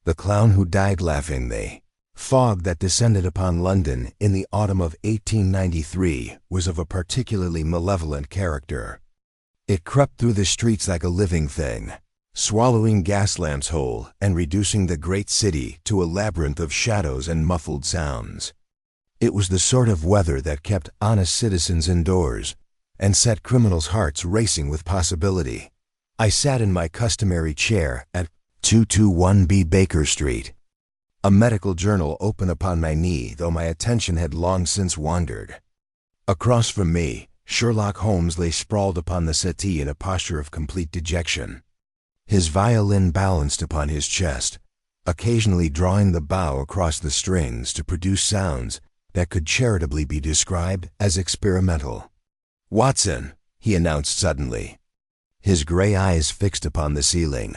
The clown who died laughing. The fog that descended upon London in the autumn of 1893 was of a particularly malevolent character. It crept through the streets like a living thing, swallowing gas lamps whole and reducing the great city to a labyrinth of shadows and muffled sounds. It was the sort of weather that kept honest citizens indoors and set criminals' hearts racing with possibility. I sat in my customary chair at 221B Baker Street, a medical journal open upon my knee, though my attention had long since wandered. Across from me, Sherlock Holmes lay sprawled upon the settee in a posture of complete dejection, his violin balanced upon his chest, occasionally drawing the bow across the strings to produce sounds that could charitably be described as experimental. "Watson," he announced suddenly, his gray eyes fixed upon the ceiling,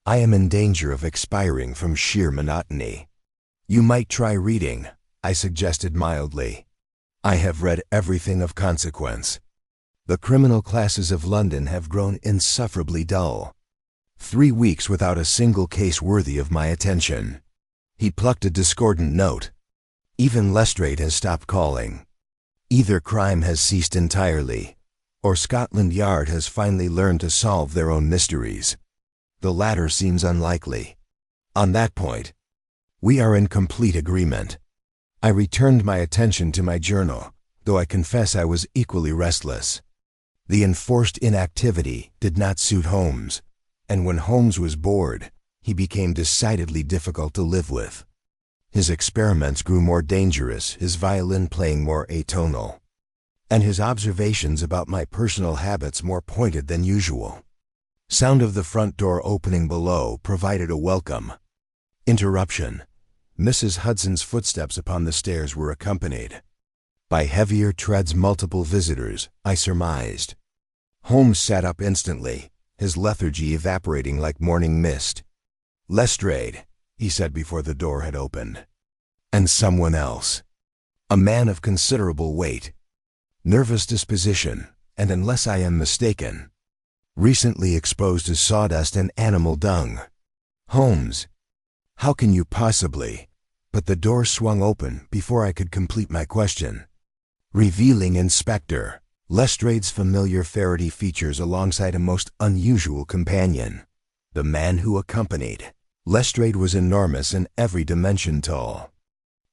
"I am in danger of expiring from sheer monotony." "You might try reading," I suggested mildly. "I have read everything of consequence. The criminal classes of London have grown insufferably dull. 3 weeks without a single case worthy of my attention." He plucked a discordant note. "Even Lestrade has stopped calling. Either crime has ceased entirely, or Scotland Yard has finally learned to solve their own mysteries. The latter seems unlikely. On that point, we are in complete agreement." I returned my attention to my journal, though I confess I was equally restless. The enforced inactivity did not suit Holmes, and when Holmes was bored, he became decidedly difficult to live with. His experiments grew more dangerous, his violin playing more atonal, and his observations about my personal habits more pointed than usual. Sound of the front door opening below provided a welcome interruption. Mrs. Hudson's footsteps upon the stairs were accompanied by heavier treads. Multiple visitors, I surmised. Holmes sat up instantly, his lethargy evaporating like morning mist. "Lestrade," he said before the door had opened. "And someone else. A man of considerable weight, nervous disposition, and unless I am mistaken, recently exposed to sawdust and animal dung." "Holmes, how can you possibly—" But the door swung open before I could complete my question, revealing Inspector Lestrade's familiar ferrety features alongside a most unusual companion. The man who accompanied Lestrade was enormous in every dimension, tall,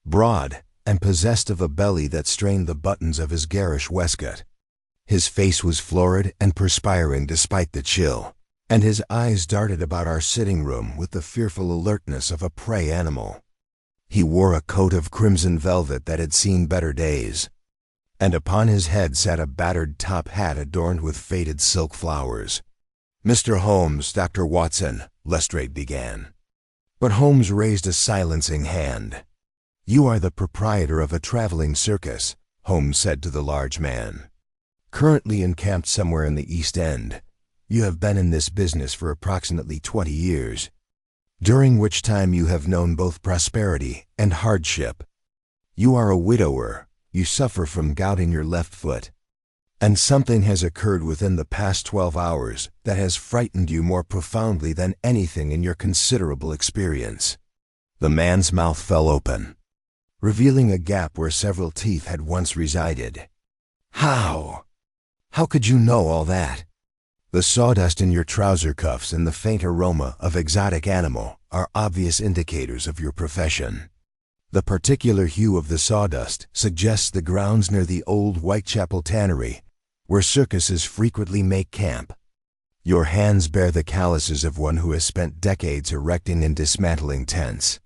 broad, and possessed of a belly that strained the buttons of his garish waistcoat. His face was florid and perspiring despite the chill, and his eyes darted about our sitting room with the fearful alertness of a prey animal. He wore a coat of crimson velvet that had seen better days, and upon his head sat a battered top hat adorned with faded silk flowers. "Mr. Holmes, Dr. Watson," Lestrade began. But Holmes raised a silencing hand. "You are the proprietor of a traveling circus," Holmes said to the large man, "currently encamped somewhere in the East End. You have been in this business for approximately 20 years, during which time you have known both prosperity and hardship. You are a widower, you suffer from gout in your left foot, and something has occurred within the past 12 hours that has frightened you more profoundly than anything in your considerable experience." The man's mouth fell open, revealing a gap where several teeth had once resided. How could you know all that?" "The sawdust in your trouser cuffs and the faint aroma of exotic animal are obvious indicators of your profession. The particular hue of the sawdust suggests the grounds near the old Whitechapel tannery, where circuses frequently make camp. Your hands bear the calluses of one who has spent decades erecting and dismantling tents.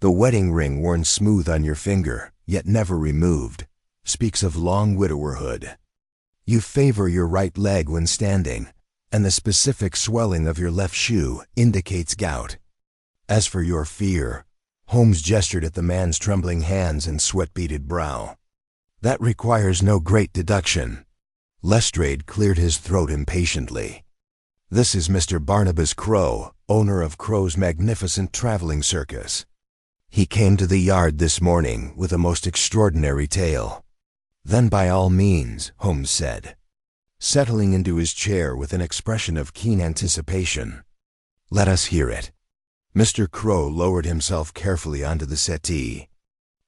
The wedding ring worn smooth on your finger, yet never removed, speaks of long widowerhood. You favor your right leg when standing, and the specific swelling of your left shoe indicates gout. As for your fear," Holmes gestured at the man's trembling hands and sweat-beaded brow, "that requires no great deduction." Lestrade cleared his throat impatiently. "This is Mr. Barnabas Crow, owner of Crow's magnificent traveling circus. He came to the yard this morning with a most extraordinary tale." "Then by all means," Holmes said, settling into his chair with an expression of keen anticipation, "let us hear it." Mr. Crow lowered himself carefully onto the settee,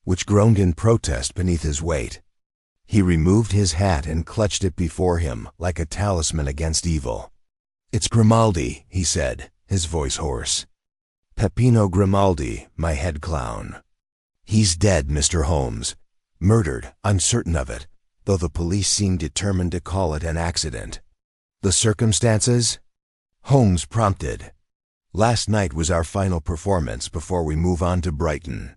which groaned in protest beneath his weight. He removed his hat and clutched it before him like a talisman against evil. "It's Grimaldi," he said, his voice hoarse. "Peppino Grimaldi, my head clown. He's dead, Mr. Holmes. Murdered, I'm certain of it, though the police seem determined to call it an accident." "The circumstances?" Holmes prompted. "Last night was our final performance before we move on to Brighton.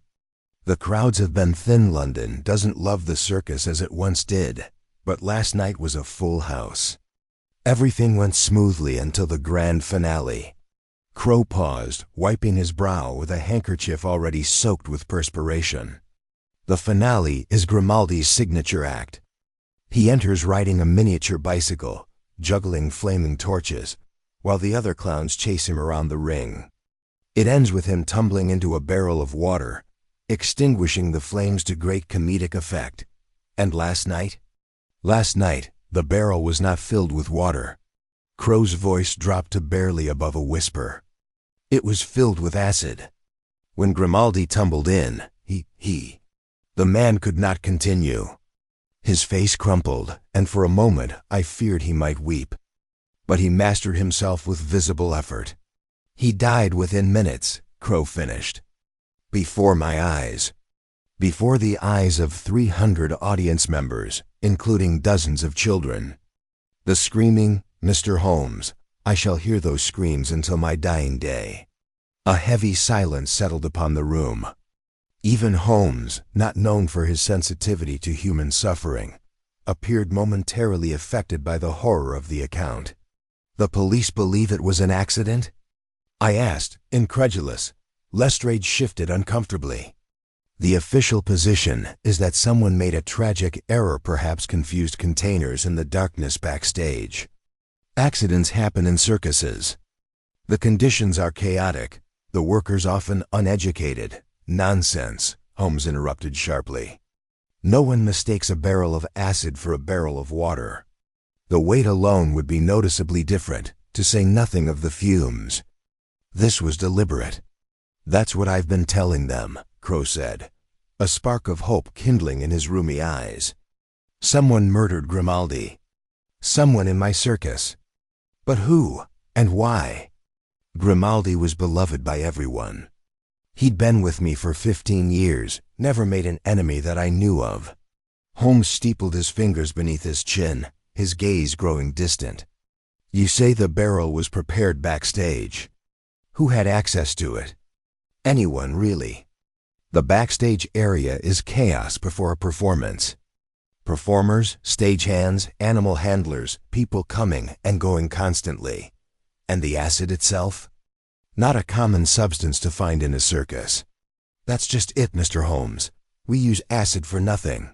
The crowds have been thin. London doesn't love the circus as it once did, but last night was a full house. Everything went smoothly until the grand finale." Crow paused, wiping his brow with a handkerchief already soaked with perspiration. "The finale is Grimaldi's signature act. He enters riding a miniature bicycle, juggling flaming torches, while the other clowns chase him around the ring. It ends with him tumbling into a barrel of water, extinguishing the flames to great comedic effect. And last night? Last night, the barrel was not filled with water." Crow's voice dropped to barely above a whisper. "It was filled with acid. When Grimaldi tumbled in, the man could not continue. His face crumpled, and for a moment I feared he might weep. But he mastered himself with visible effort. He died within minutes," Crow finished. "Before my eyes. Before the eyes of 300 audience members, including dozens of children. The screaming, Mr. Holmes, I shall hear those screams until my dying day." A heavy silence settled upon the room. Even Holmes, not known for his sensitivity to human suffering, appeared momentarily affected by the horror of the account. "The police believe it was an accident?" I asked, incredulous. Lestrade shifted uncomfortably. "The official position is that someone made a tragic error, perhaps confused containers in the darkness backstage. Accidents happen in circuses. The conditions are chaotic, the workers often uneducated." "Nonsense," Holmes interrupted sharply. "No one mistakes a barrel of acid for a barrel of water. The weight alone would be noticeably different, to say nothing of the fumes. This was deliberate." "That's what I've been telling them," Crow said, a spark of hope kindling in his rheumy eyes. "Someone murdered Grimaldi. Someone in my circus. But who, and why? Grimaldi was beloved by everyone. He'd been with me for 15 years, never made an enemy that I knew of." Holmes steepled his fingers beneath his chin, his gaze growing distant. "You say the barrel was prepared backstage. Who had access to it?" "Anyone, really. The backstage area is chaos before a performance. Performers, stagehands, animal handlers, people coming and going constantly. And the acid itself? Not a common substance to find in a circus. That's just it, Mr. Holmes. We use acid for nothing.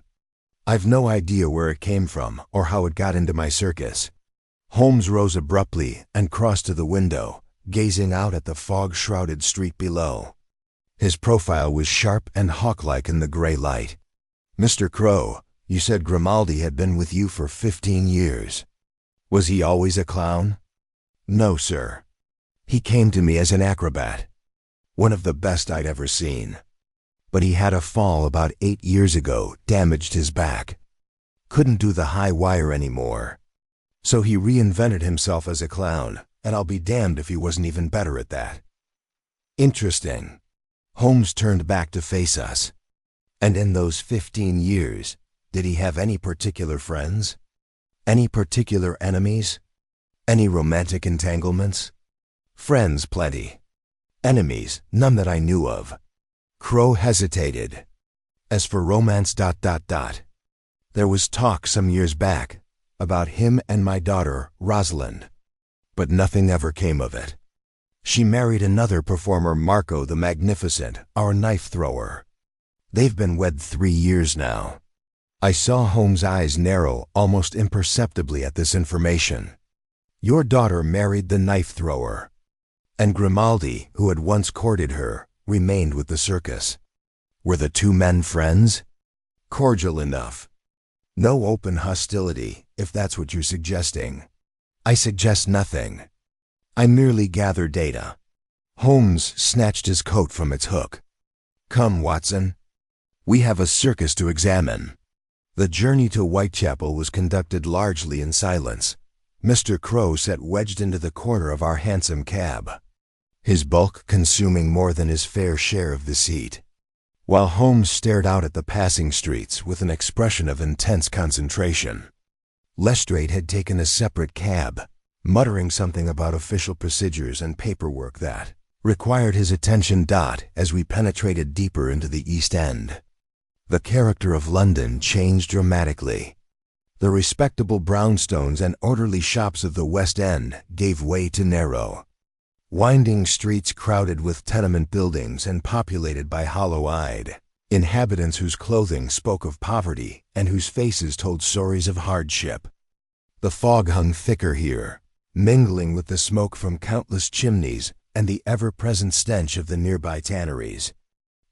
I've no idea where it came from or how it got into my circus." Holmes rose abruptly and crossed to the window, gazing out at the fog-shrouded street below. His profile was sharp and hawk-like in the gray light. "Mr. Crow, you said Grimaldi had been with you for 15 years. Was he always a clown?" "No, sir. He came to me as an acrobat. One of the best I'd ever seen. But he had a fall about 8 years ago, damaged his back. Couldn't do the high wire anymore. So he reinvented himself as a clown, and I'll be damned if he wasn't even better at that." "Interesting." Holmes turned back to face us. "And in those 15 years, did he have any particular friends? Any particular enemies? Any romantic entanglements?" "Friends, plenty. Enemies, none that I knew of." Crow hesitated. "As for romance, there was talk some years back about him and my daughter, Rosalind. But nothing ever came of it. She married another performer, Marco the Magnificent, our knife thrower. They've been wed 3 years now." I saw Holmes' eyes narrow almost imperceptibly at this information. "Your daughter married the knife thrower. And Grimaldi, who had once courted her, remained with the circus. Were the two men friends?" "Cordial enough. No open hostility, if that's what you're suggesting." "I suggest nothing. I merely gather data. Holmes snatched his coat from its hook. "Come, Watson. We have a circus to examine." The journey to Whitechapel was conducted largely in silence. Mr. Crow sat wedged into the corner of our hansom cab, his bulk consuming more than his fair share of the seat, while Holmes stared out at the passing streets with an expression of intense concentration. Lestrade had taken a separate cab, muttering something about official procedures and paperwork that required his attention. As we penetrated deeper into the East End, the character of London changed dramatically. The respectable brownstones and orderly shops of the West End gave way to narrow, winding streets crowded with tenement buildings and populated by hollow-eyed inhabitants whose clothing spoke of poverty and whose faces told stories of hardship. The fog hung thicker here, mingling with the smoke from countless chimneys and the ever-present stench of the nearby tanneries.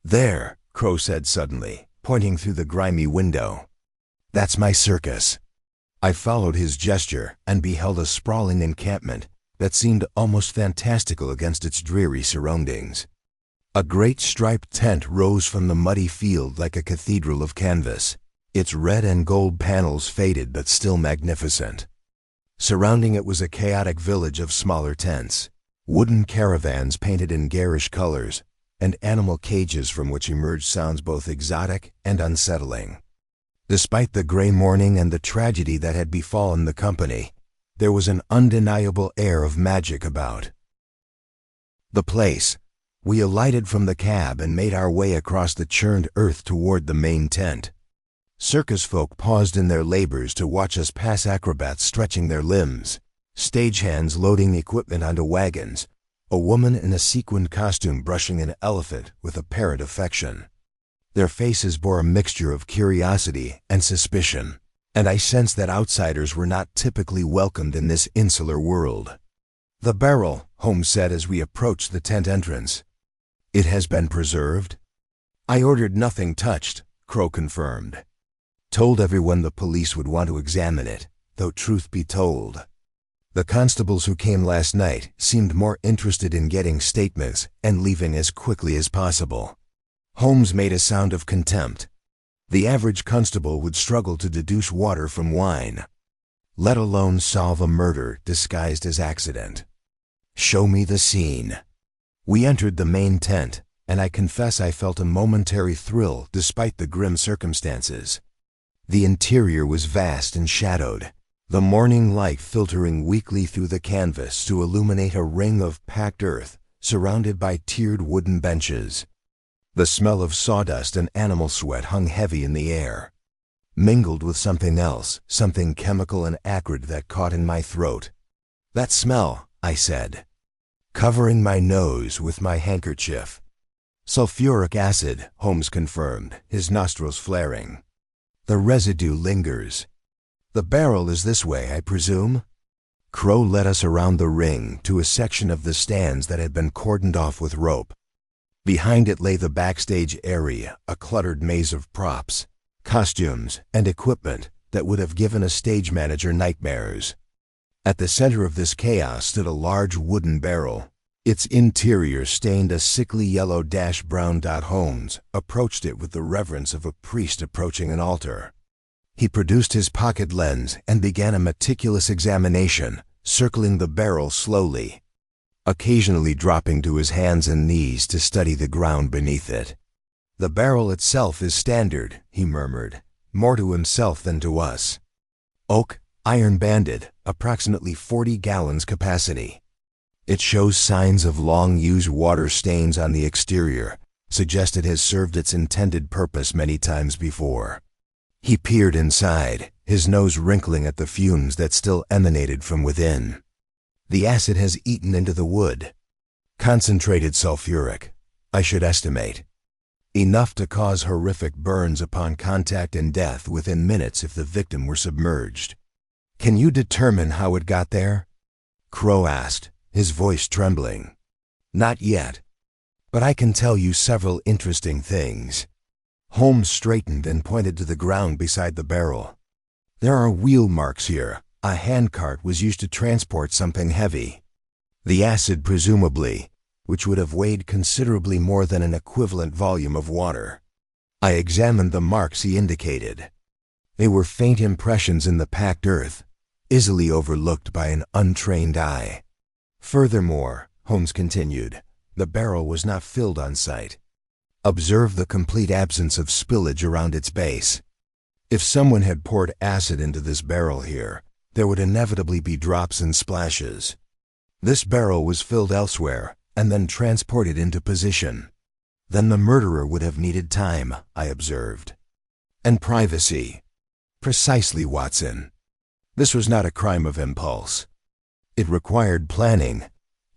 "There," Crow said suddenly, pointing through the grimy window. "That's my circus." I followed his gesture and beheld a sprawling encampment that seemed almost fantastical against its dreary surroundings. A great striped tent rose from the muddy field like a cathedral of canvas, its red and gold panels faded but still magnificent. Surrounding it was a chaotic village of smaller tents, wooden caravans painted in garish colors, and animal cages from which emerged sounds both exotic and unsettling. Despite the gray morning and the tragedy that had befallen the company, there was an undeniable air of magic about the place. We alighted from the cab and made our way across the churned earth toward the main tent. Circus folk paused in their labors to watch us pass, acrobats stretching their limbs, stagehands loading equipment onto wagons, a woman in a sequined costume brushing an elephant with apparent affection. Their faces bore a mixture of curiosity and suspicion, and I sensed that outsiders were not typically welcomed in this insular world. "The barrel," Holmes said as we approached the tent entrance. "It has been preserved?" "I ordered nothing touched," Crow confirmed. "Told everyone the police would want to examine it, though truth be told, the constables who came last night seemed more interested in getting statements and leaving as quickly as possible." Holmes made a sound of contempt. "The average constable would struggle to deduce water from wine, let alone solve a murder disguised as accident. Show me the scene." We entered the main tent, and I confess I felt a momentary thrill despite the grim circumstances. The interior was vast and shadowed, the morning light filtering weakly through the canvas to illuminate a ring of packed earth surrounded by tiered wooden benches. The smell of sawdust and animal sweat hung heavy in the air, mingled with something else, something chemical and acrid that caught in my throat. "That smell," I said, covering my nose with my handkerchief. "Sulfuric acid," Holmes confirmed, his nostrils flaring. "The residue lingers. The barrel is this way, I presume?" Crow led us around the ring to a section of the stands that had been cordoned off with rope. Behind it lay the backstage area, a cluttered maze of props, costumes, and equipment that would have given a stage manager nightmares. At the center of this chaos stood a large wooden barrel, its interior stained a sickly yellow brown. Holmes approached it with the reverence of a priest approaching an altar. He produced his pocket lens and began a meticulous examination, circling the barrel slowly, occasionally dropping to his hands and knees to study the ground beneath it. "The barrel itself is standard," he murmured, more to himself than to us. "Oak, iron-banded, approximately 40 gallons capacity. It shows signs of long-used water stains on the exterior, suggest it has served its intended purpose many times before." He peered inside, his nose wrinkling at the fumes that still emanated from within. "The acid has eaten into the wood. Concentrated sulfuric, I should estimate. Enough to cause horrific burns upon contact and death within minutes if the victim were submerged." "Can you determine how it got there?" Crow asked, his voice trembling. "Not yet, but I can tell you several interesting things." Holmes straightened and pointed to the ground beside the barrel. "There are wheel marks here. A handcart was used to transport something heavy. The acid presumably which would have weighed considerably more than an equivalent volume of water. I examined the marks he indicated. They were faint impressions in the packed earth, easily overlooked by an untrained eye. Furthermore, Holmes continued, the barrel was not filled on site. Observe the complete absence of spillage around its base. If someone had poured acid into this barrel here, there would inevitably be drops and splashes. This barrel was filled elsewhere and then transported into position. Then the murderer would have needed time, I observed. And privacy. Precisely, Watson. This was not a crime of impulse. It required planning,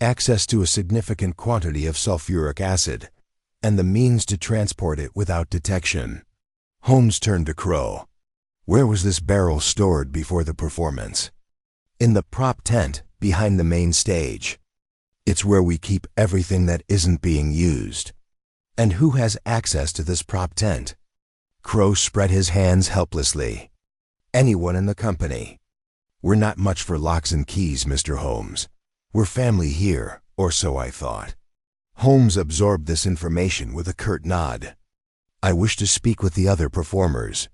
access to a significant quantity of sulfuric acid, and the means to transport it without detection. Holmes turned to Crow. Where was this barrel stored before the performance? In the prop tent behind the main stage. It's where we keep everything that isn't being used. And who has access to this prop tent? Crow spread his hands helplessly. Anyone in the company. We're not much for locks and keys, Mr. Holmes. We're family here, or so I thought. Holmes absorbed this information with a curt nod. I wish to speak with the other performers.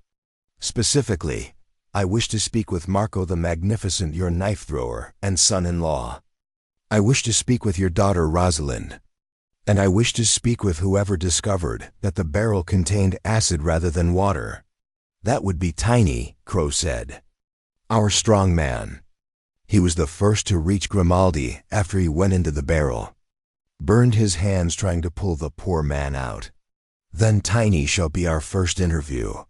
Specifically, I wish to speak with Marco the Magnificent, your knife thrower and son-in-law. I wish to speak with your daughter Rosalind. And I wish to speak with whoever discovered that the barrel contained acid rather than water. That would be Tiny, Crow said. Our strong man. He was the first to reach Grimaldi after he went into the barrel. Burned his hands trying to pull the poor man out. Then Tiny shall be our first interview.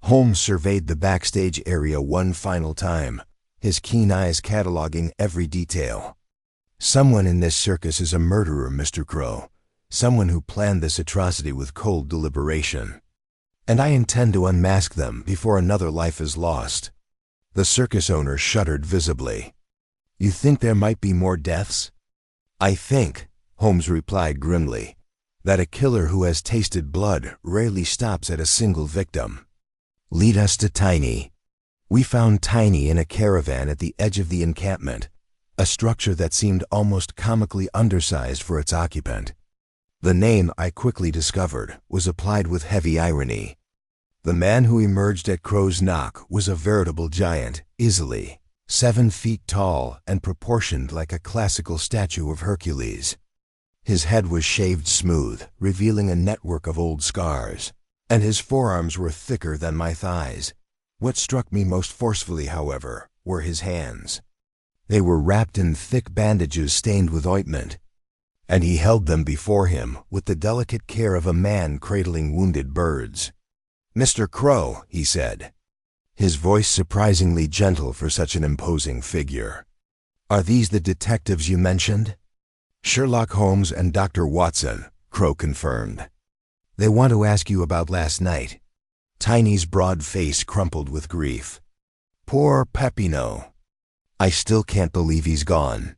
Holmes surveyed the backstage area one final time, his keen eyes cataloging every detail. Someone in this circus is a murderer, Mr. Crow. Someone who planned this atrocity with cold deliberation. And I intend to unmask them before another life is lost. The circus owner shuddered visibly. You think there might be more deaths? I think, Holmes replied grimly, that a killer who has tasted blood rarely stops at a single victim. Lead us to Tiny. We found Tiny in a caravan at the edge of the encampment, a structure that seemed almost comically undersized for its occupant. The name, I quickly discovered, was applied with heavy irony. The man who emerged at Crow's knock was a veritable giant, easily 7 feet tall and proportioned like a classical statue of Hercules. His head was shaved smooth, revealing a network of old scars, and his forearms were thicker than my thighs. What struck me most forcefully, however, were his hands. They were wrapped in thick bandages stained with ointment, and he held them before him with the delicate care of a man cradling wounded birds. Mr. Crow, he said, his voice surprisingly gentle for such an imposing figure. Are these the detectives you mentioned? Sherlock Holmes and Dr. Watson, Crow confirmed. They want to ask you about last night. Tiny's broad face crumpled with grief. Poor Peppino. I still can't believe he's gone.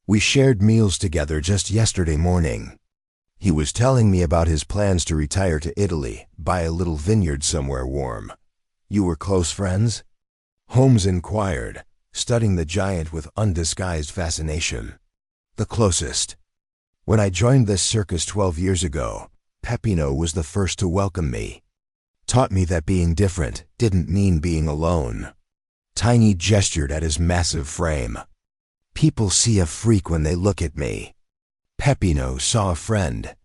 We shared meals together just yesterday morning. He was telling me about his plans to retire to Italy, buy a little vineyard somewhere warm. You were close friends? Holmes inquired, studying the giant with undisguised fascination. The closest. When I joined this circus 12 years ago, Peppino was the first to welcome me. Taught me that being different didn't mean being alone. Tiny gestured at his massive frame. People see a freak when they look at me. Peppino saw a friend.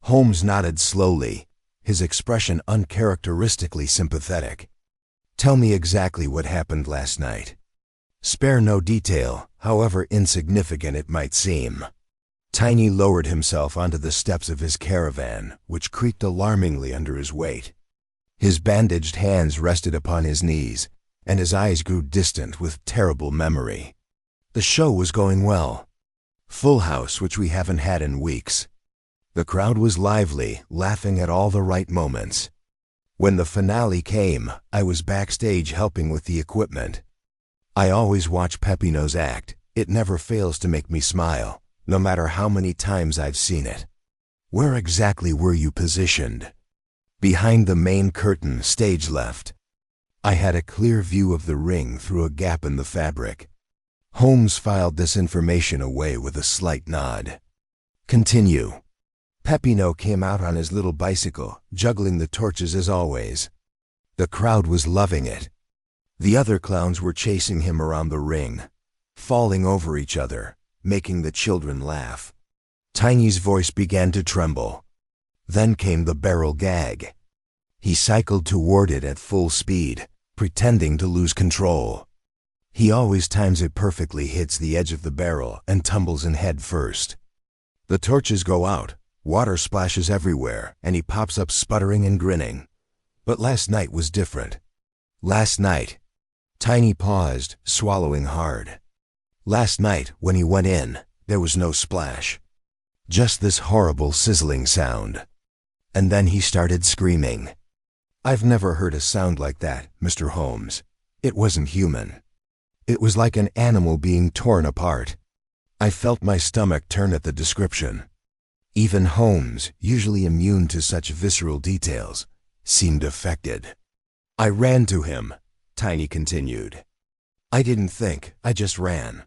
Holmes nodded slowly, his expression uncharacteristically sympathetic. Tell me exactly what happened last night. Spare no detail, however insignificant it might seem. Tiny lowered himself onto the steps of his caravan, which creaked alarmingly under his weight. His bandaged hands rested upon his knees, and his eyes grew distant with terrible memory. The show was going well. Full house, which we haven't had in weeks. The crowd was lively, laughing at all the right moments. When the finale came, I was backstage helping with the equipment. I always watch Peppino's act. It never fails to make me smile, no matter how many times I've seen it. Where exactly were you positioned? Behind the main curtain, stage left. I had a clear view of the ring through a gap in the fabric. Holmes filed this information away with a slight nod. Continue. Peppino came out on his little bicycle, juggling the torches as always. The crowd was loving it. The other clowns were chasing him around the ring, falling over each other, making the children laugh. Tiny's voice began to tremble. Then came the barrel gag. He cycled toward it at full speed, pretending to lose control. He always times it perfectly, hits the edge of the barrel, and tumbles in head first. The torches go out, water splashes everywhere, and he pops up sputtering and grinning. But last night was different. Last night, Tiny paused, swallowing hard. Last night, when he went in, there was no splash. Just this horrible sizzling sound. And then he started screaming. I've never heard a sound like that, Mr. Holmes. It wasn't human. It was like an animal being torn apart. I felt my stomach turn at the description. Even Holmes, usually immune to such visceral details, seemed affected. I ran to him, Tiny continued. I didn't think, I just ran.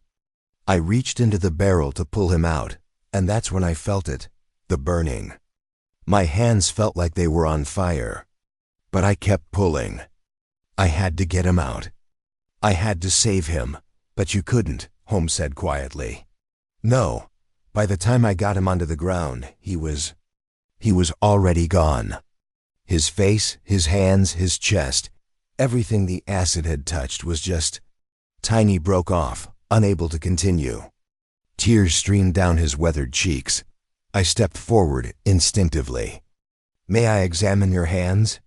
I reached into the barrel to pull him out, and that's when I felt it, the burning. My hands felt like they were on fire. But I kept pulling. I had to get him out. I had to save him, but you couldn't, Holmes said quietly. No, by the time I got him onto the ground, he was already gone. His face, his hands, his chest, everything the acid had touched was just... Tiny broke off, unable to continue. Tears streamed down his weathered cheeks. I stepped forward instinctively. May I examine your hands?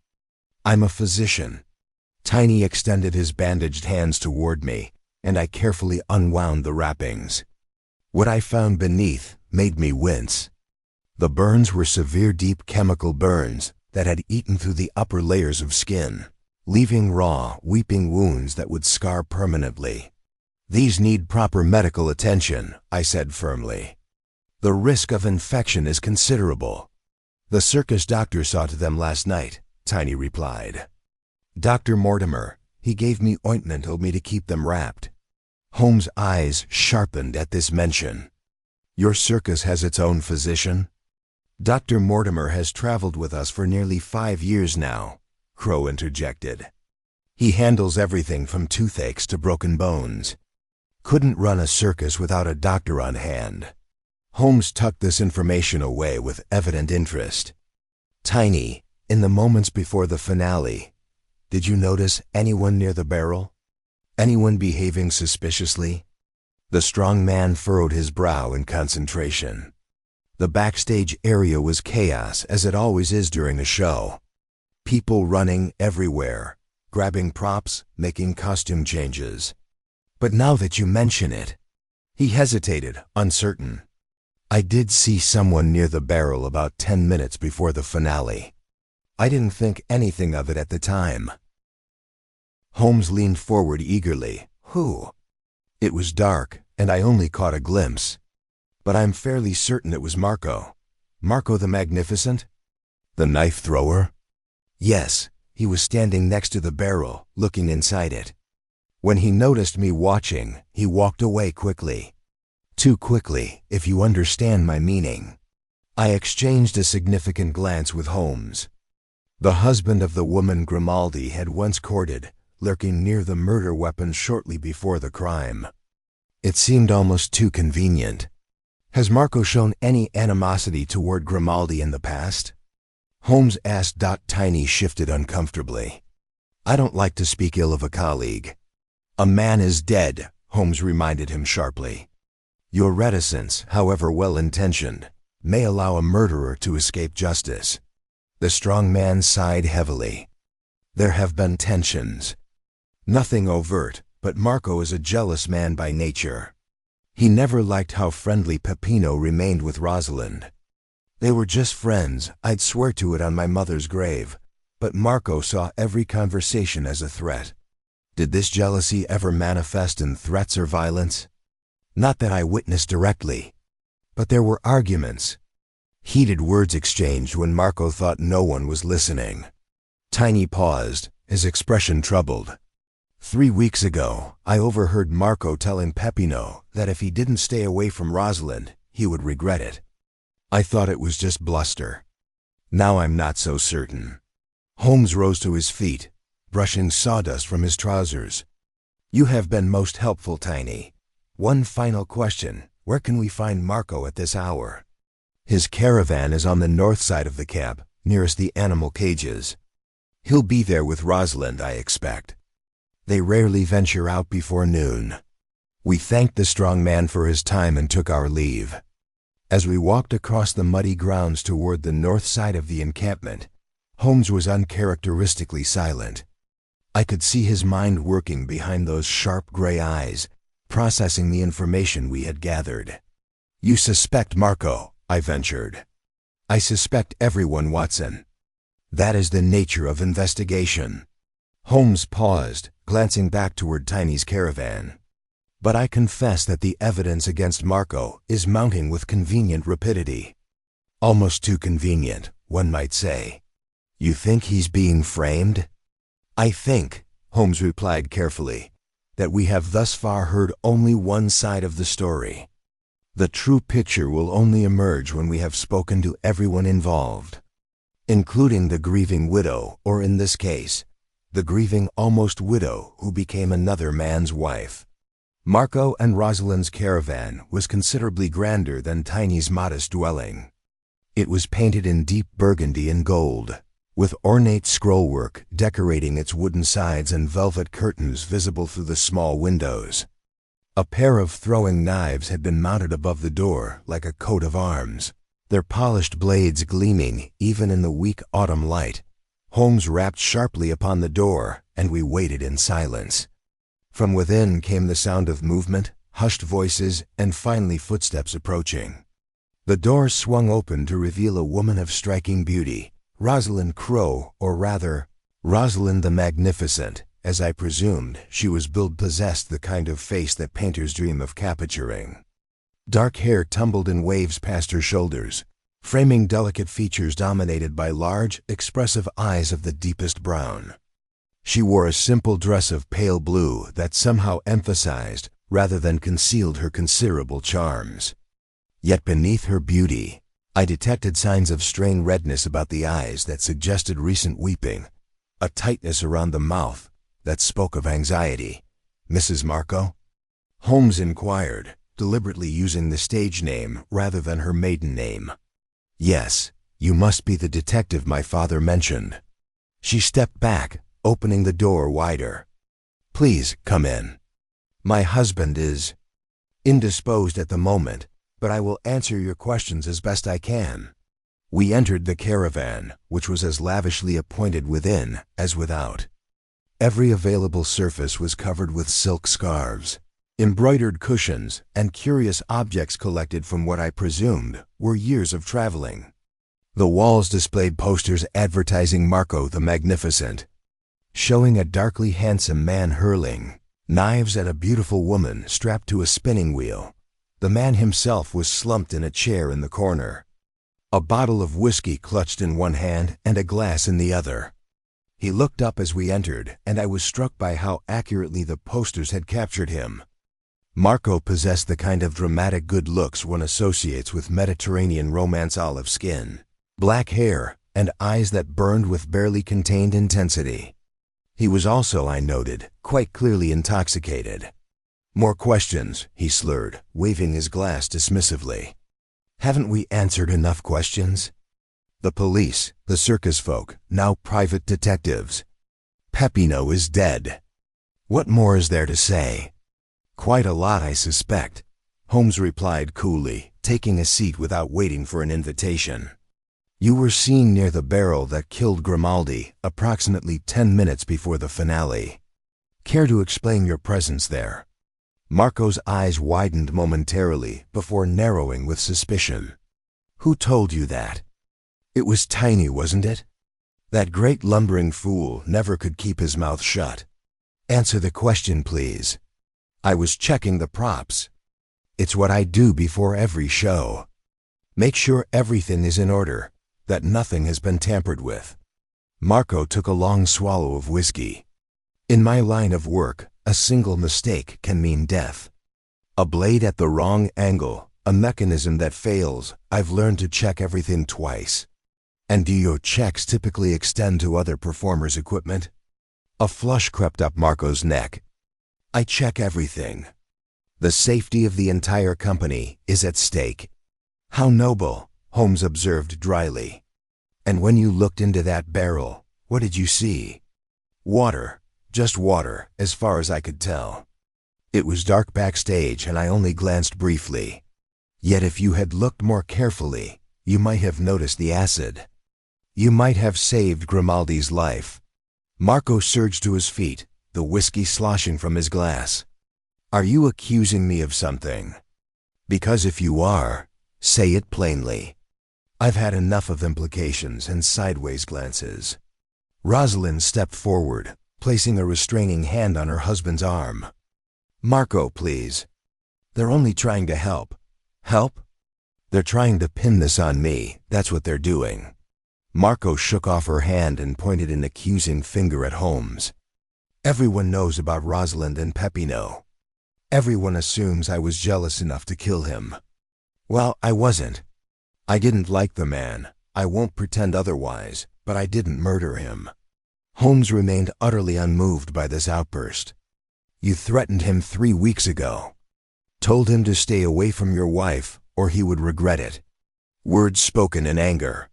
I'm a physician. Tiny extended his bandaged hands toward me, and I carefully unwound the wrappings. What I found beneath made me wince. The burns were severe, deep chemical burns that had eaten through the upper layers of skin, leaving raw, weeping wounds that would scar permanently. These need proper medical attention, I said firmly. The risk of infection is considerable. The circus doctor saw to them last night, Tiny replied. Dr. Mortimer, he gave me ointment, told me to keep them wrapped. Holmes' eyes sharpened at this mention. Your circus has its own physician? Dr. Mortimer has traveled with us for nearly 5 years now, Crow interjected. He handles everything from toothaches to broken bones. Couldn't run a circus without a doctor on hand. Holmes tucked this information away with evident interest. Tiny, in the moments before the finale, did you notice anyone near the barrel? Anyone behaving suspiciously? The strong man furrowed his brow in concentration. The backstage area was chaos, as it always is during a show. People running everywhere, grabbing props, making costume changes. But now that you mention it, he hesitated, uncertain. I did see someone near the barrel about 10 minutes before the finale. I didn't think anything of it at the time. Holmes leaned forward eagerly. Who? It was dark, and I only caught a glimpse. But I'm fairly certain it was Marco. Marco the Magnificent? The knife thrower? Yes, he was standing next to the barrel, looking inside it. When he noticed me watching, he walked away quickly. Too quickly, if you understand my meaning. I exchanged a significant glance with Holmes. The husband of the woman Grimaldi had once courted, lurking near the murder weapon shortly before the crime. It seemed almost too convenient. Has Marco shown any animosity toward Grimaldi in the past? Holmes asked. Tiny shifted uncomfortably. I don't like to speak ill of a colleague. A man is dead, Holmes reminded him sharply. Your reticence, however well-intentioned, may allow a murderer to escape justice. The strong man sighed heavily. There have been tensions. Nothing overt, but Marco is a jealous man by nature. He never liked how friendly Peppino remained with Rosalind. They were just friends, I'd swear to it on my mother's grave, but Marco saw every conversation as a threat. Did this jealousy ever manifest in threats or violence? Not that I witnessed directly, but there were arguments. Heated words exchanged when Marco thought no one was listening. Tiny paused, his expression troubled. 3 weeks ago, I overheard Marco telling Peppino that if he didn't stay away from Rosalind, he would regret it. I thought it was just bluster. Now I'm not so certain. Holmes rose to his feet, brushing sawdust from his trousers. You have been most helpful, Tiny. One final question. Where can we find Marco at this hour? His caravan is on the north side of the camp, nearest the animal cages. He'll be there with Rosalind, I expect. They rarely venture out before noon. We thanked the strong man for his time and took our leave. As we walked across the muddy grounds toward the north side of the encampment, Holmes was uncharacteristically silent. I could see his mind working behind those sharp gray eyes, processing the information we had gathered. You suspect Marco, I ventured. I suspect everyone, Watson. That is the nature of investigation. Holmes paused, glancing back toward Tiny's caravan. But I confess that the evidence against Marco is mounting with convenient rapidity. Almost too convenient, one might say. You think he's being framed? I think, Holmes replied carefully, that we have thus far heard only one side of the story. The true picture will only emerge when we have spoken to everyone involved, including the grieving widow, or in this case, the grieving almost widow who became another man's wife. Marco and Rosalind's caravan was considerably grander than Tiny's modest dwelling. It was painted in deep burgundy and gold, with ornate scrollwork decorating its wooden sides and velvet curtains visible through the small windows. A pair of throwing knives had been mounted above the door like a coat of arms, their polished blades gleaming even in the weak autumn light. Holmes rapped sharply upon the door, and we waited in silence. From within came the sound of movement, hushed voices, and finally footsteps approaching. The door swung open to reveal a woman of striking beauty, Rosalind Crowe, or rather, Rosalind the Magnificent. As I presumed, she was possessed the kind of face that painters dream of capturing. Dark hair tumbled in waves past her shoulders, framing delicate features dominated by large, expressive eyes of the deepest brown. She wore a simple dress of pale blue that somehow emphasized, rather than concealed, her considerable charms. Yet beneath her beauty, I detected signs of strained redness about the eyes that suggested recent weeping, a tightness around the mouth that spoke of anxiety. Mrs. Marco? Holmes inquired, deliberately using the stage name rather than her maiden name. Yes, you must be the detective my father mentioned. She stepped back, opening the door wider. Please, come in. My husband is indisposed at the moment, but I will answer your questions as best I can. We entered the caravan, which was as lavishly appointed within as without. Every available surface was covered with silk scarves, embroidered cushions, and curious objects collected from what I presumed were years of traveling. The walls displayed posters advertising Marco the Magnificent, showing a darkly handsome man hurling knives at a beautiful woman strapped to a spinning wheel. The man himself was slumped in a chair in the corner, a bottle of whiskey clutched in one hand and a glass in the other. He looked up as we entered, and I was struck by how accurately the posters had captured him. Marco possessed the kind of dramatic good looks one associates with Mediterranean romance: olive skin, black hair, and eyes that burned with barely contained intensity. He was also, I noted, quite clearly intoxicated. More questions, he slurred, waving his glass dismissively. Haven't we answered enough questions? The police, the circus folk, now private detectives. Peppino is dead. What more is there to say? Quite a lot, I suspect, Holmes replied coolly, taking a seat without waiting for an invitation. You were seen near the barrel that killed Grimaldi approximately 10 minutes before the finale. Care to explain your presence there? Marco's eyes widened momentarily before narrowing with suspicion. Who told you that? It was Tiny, wasn't it? That great lumbering fool never could keep his mouth shut. Answer the question, please. I was checking the props. It's what I do before every show. Make sure everything is in order, that nothing has been tampered with. Marco took a long swallow of whiskey. In my line of work, a single mistake can mean death. A blade at the wrong angle, A mechanism that fails. I've learned to check everything twice. And do your checks typically extend to other performers' equipment? A flush crept up Marco's neck. I check everything. The safety of the entire company is at stake. How noble, Holmes observed dryly. And when you looked into that barrel, what did you see? Water, just water, as far as I could tell. It was dark backstage and I only glanced briefly. Yet if you had looked more carefully, you might have noticed the acid. You might have saved Grimaldi's life. Marco surged to his feet, the whiskey sloshing from his glass. Are you accusing me of something? Because if you are, say it plainly. I've had enough of implications and sideways glances. Rosalind stepped forward, placing a restraining hand on her husband's arm. Marco, please. They're only trying to help. Help? They're trying to pin this on me, that's what they're doing. Marco shook off her hand and pointed an accusing finger at Holmes. Everyone knows about Rosalind and Peppino. Everyone assumes I was jealous enough to kill him. Well, I wasn't. I didn't like the man. I won't pretend otherwise, but I didn't murder him. Holmes remained utterly unmoved by this outburst. You threatened him 3 weeks ago. Told him to stay away from your wife, or he would regret it. Words spoken in anger.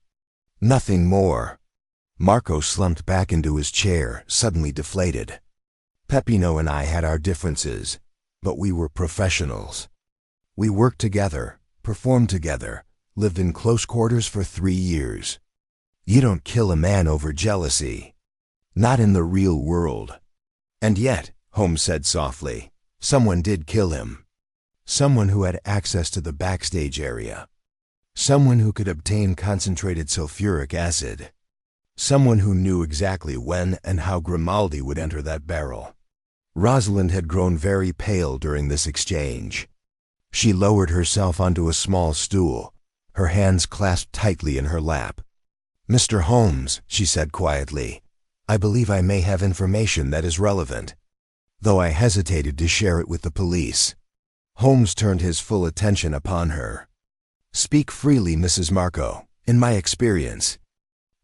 Nothing more. Marco slumped back into his chair, suddenly deflated. Peppino and I had our differences, but we were professionals. We worked together, performed together, lived in close quarters for 3 years. You don't kill a man over jealousy. Not in the real world. And yet, Holmes said softly, someone did kill him. Someone who had access to the backstage area. Someone who could obtain concentrated sulfuric acid. Someone who knew exactly when and how Grimaldi would enter that barrel. Rosalind had grown very pale during this exchange. She lowered herself onto a small stool, her hands clasped tightly in her lap. Mr. Holmes, she said quietly, I believe I may have information that is relevant, though I hesitated to share it with the police. Holmes turned his full attention upon her. Speak freely, Mrs. Marco. In my experience,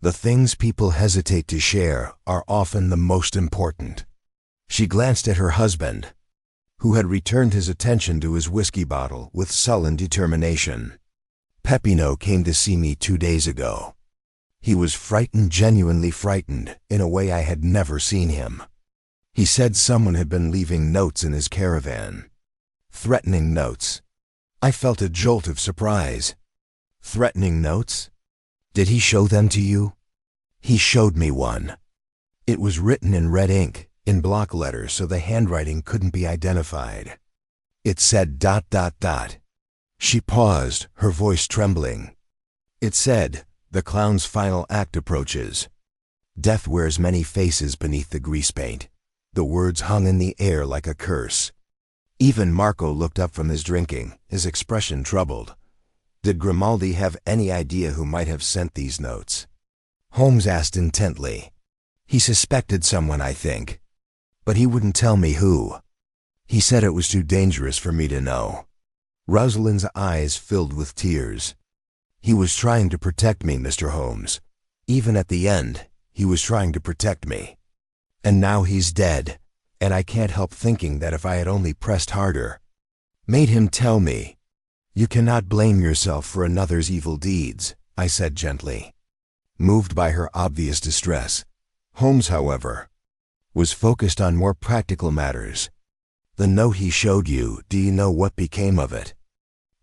the things people hesitate to share are often the most important. She glanced at her husband, who had returned his attention to his whiskey bottle with sullen determination. Peppino came to see me 2 days ago. He was frightened, genuinely frightened, in a way I had never seen him. He said someone had been leaving notes in his caravan. Threatening notes. I felt a jolt of surprise. Threatening notes? Did he show them to you? He showed me one. It was written in red ink, in block letters, so the handwriting couldn't be identified. It said ... She paused, her voice trembling. It said, the clown's final act approaches. Death wears many faces beneath the grease paint. The words hung in the air like a curse. Even Marco looked up from his drinking, his expression troubled. Did Grimaldi have any idea who might have sent these notes? Holmes asked intently. He suspected someone, I think. But he wouldn't tell me who. He said it was too dangerous for me to know. Rosalind's eyes filled with tears. He was trying to protect me, Mr. Holmes. Even at the end, he was trying to protect me. And now he's dead, and I can't help thinking that if I had only pressed harder, made him tell me. You cannot blame yourself for another's evil deeds, I said gently. Moved by her obvious distress, Holmes, however, was focused on more practical matters. The note he showed you, do you know what became of it?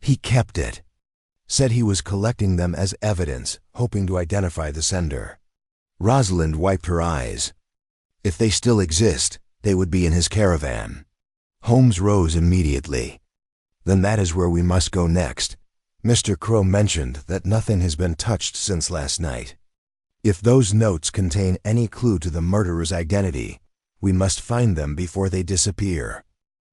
He kept it. Said he was collecting them as evidence, hoping to identify the sender. Rosalind wiped her eyes. If they still exist, they would be in his caravan. Holmes rose immediately. Then that is where we must go next. Mr. Crow mentioned that nothing has been touched since last night. If those notes contain any clue to the murderer's identity, we must find them before they disappear.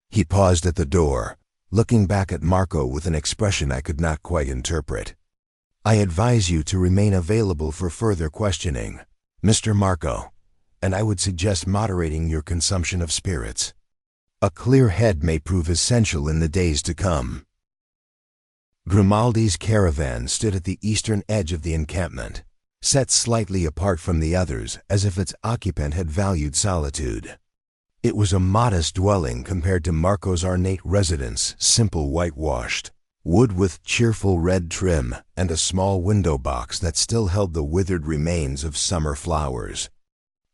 He paused at the door, looking back at Marco with an expression I could not quite interpret. I advise you to remain available for further questioning, Mr. Marco, and I would suggest moderating your consumption of spirits. A clear head may prove essential in the days to come. Grimaldi's caravan stood at the eastern edge of the encampment, set slightly apart from the others as if its occupant had valued solitude. It was a modest dwelling compared to Marco's ornate residence, simple whitewashed, wood with cheerful red trim, and a small window box that still held the withered remains of summer flowers.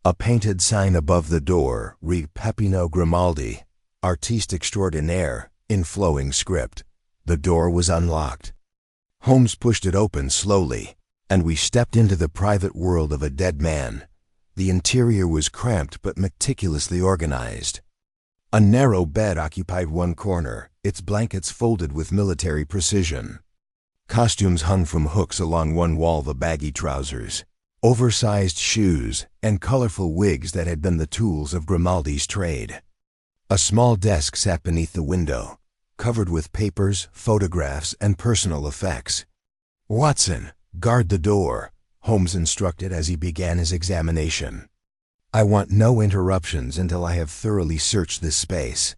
A painted sign above the door read Peppino Grimaldi, Artiste Extraordinaire, in flowing script. The door was unlocked. Holmes pushed it open slowly, and we stepped into the private world of a dead man. The interior was cramped but meticulously organized. A narrow bed occupied one corner, its blankets folded with military precision. Costumes hung from hooks along one wall, the baggy trousers, oversized shoes, and colorful wigs that had been the tools of Grimaldi's trade. A small desk sat beneath the window, covered with papers, photographs, and personal effects. "Watson, guard the door," Holmes instructed as he began his examination. "I want no interruptions until I have thoroughly searched this space."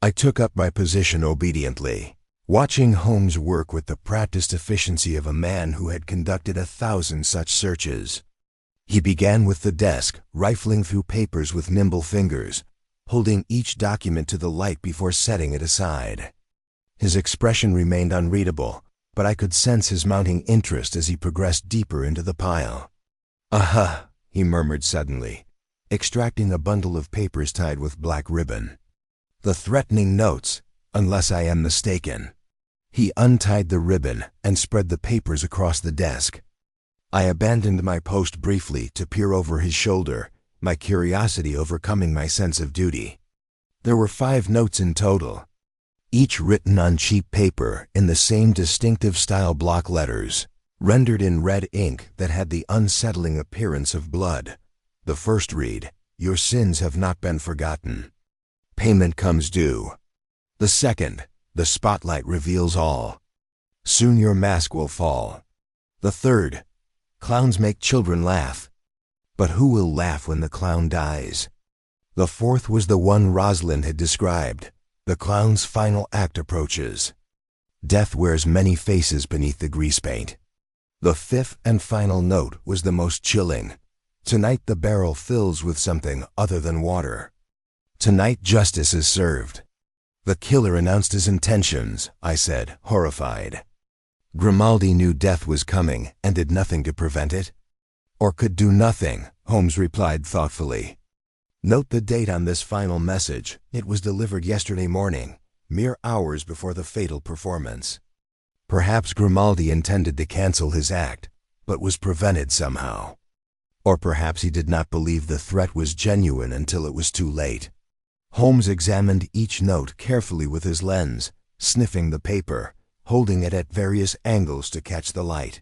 I took up my position obediently, watching Holmes work with the practiced efficiency of a man who had conducted 1,000 such searches. He began with the desk, rifling through papers with nimble fingers, holding each document to the light before setting it aside. His expression remained unreadable, but I could sense his mounting interest as he progressed deeper into the pile. "Aha," he murmured suddenly, extracting a bundle of papers tied with black ribbon. "The threatening notes, unless I am mistaken." He untied the ribbon and spread the papers across the desk. I abandoned my post briefly to peer over his shoulder, my curiosity overcoming my sense of duty. There were 5 notes in total, each written on cheap paper in the same distinctive style block letters, rendered in red ink that had the unsettling appearance of blood. The first read, "Your sins have not been forgotten. Payment comes due." The second, "The spotlight reveals all. Soon your mask will fall." The third, "Clowns make children laugh. But who will laugh when the clown dies?" The fourth was the one Rosalind had described. "The clown's final act approaches. Death wears many faces beneath the grease paint." The fifth and final note was the most chilling. "Tonight the barrel fills with something other than water. Tonight justice is served." "The killer announced his intentions," I said, horrified. "Grimaldi knew death was coming and did nothing to prevent it?" "Or could do nothing," Holmes replied thoughtfully. "Note the date on this final message. It was delivered yesterday morning, mere hours before the fatal performance. Perhaps Grimaldi intended to cancel his act, but was prevented somehow. Or perhaps he did not believe the threat was genuine until it was too late." Holmes examined each note carefully with his lens, sniffing the paper, holding it at various angles to catch the light.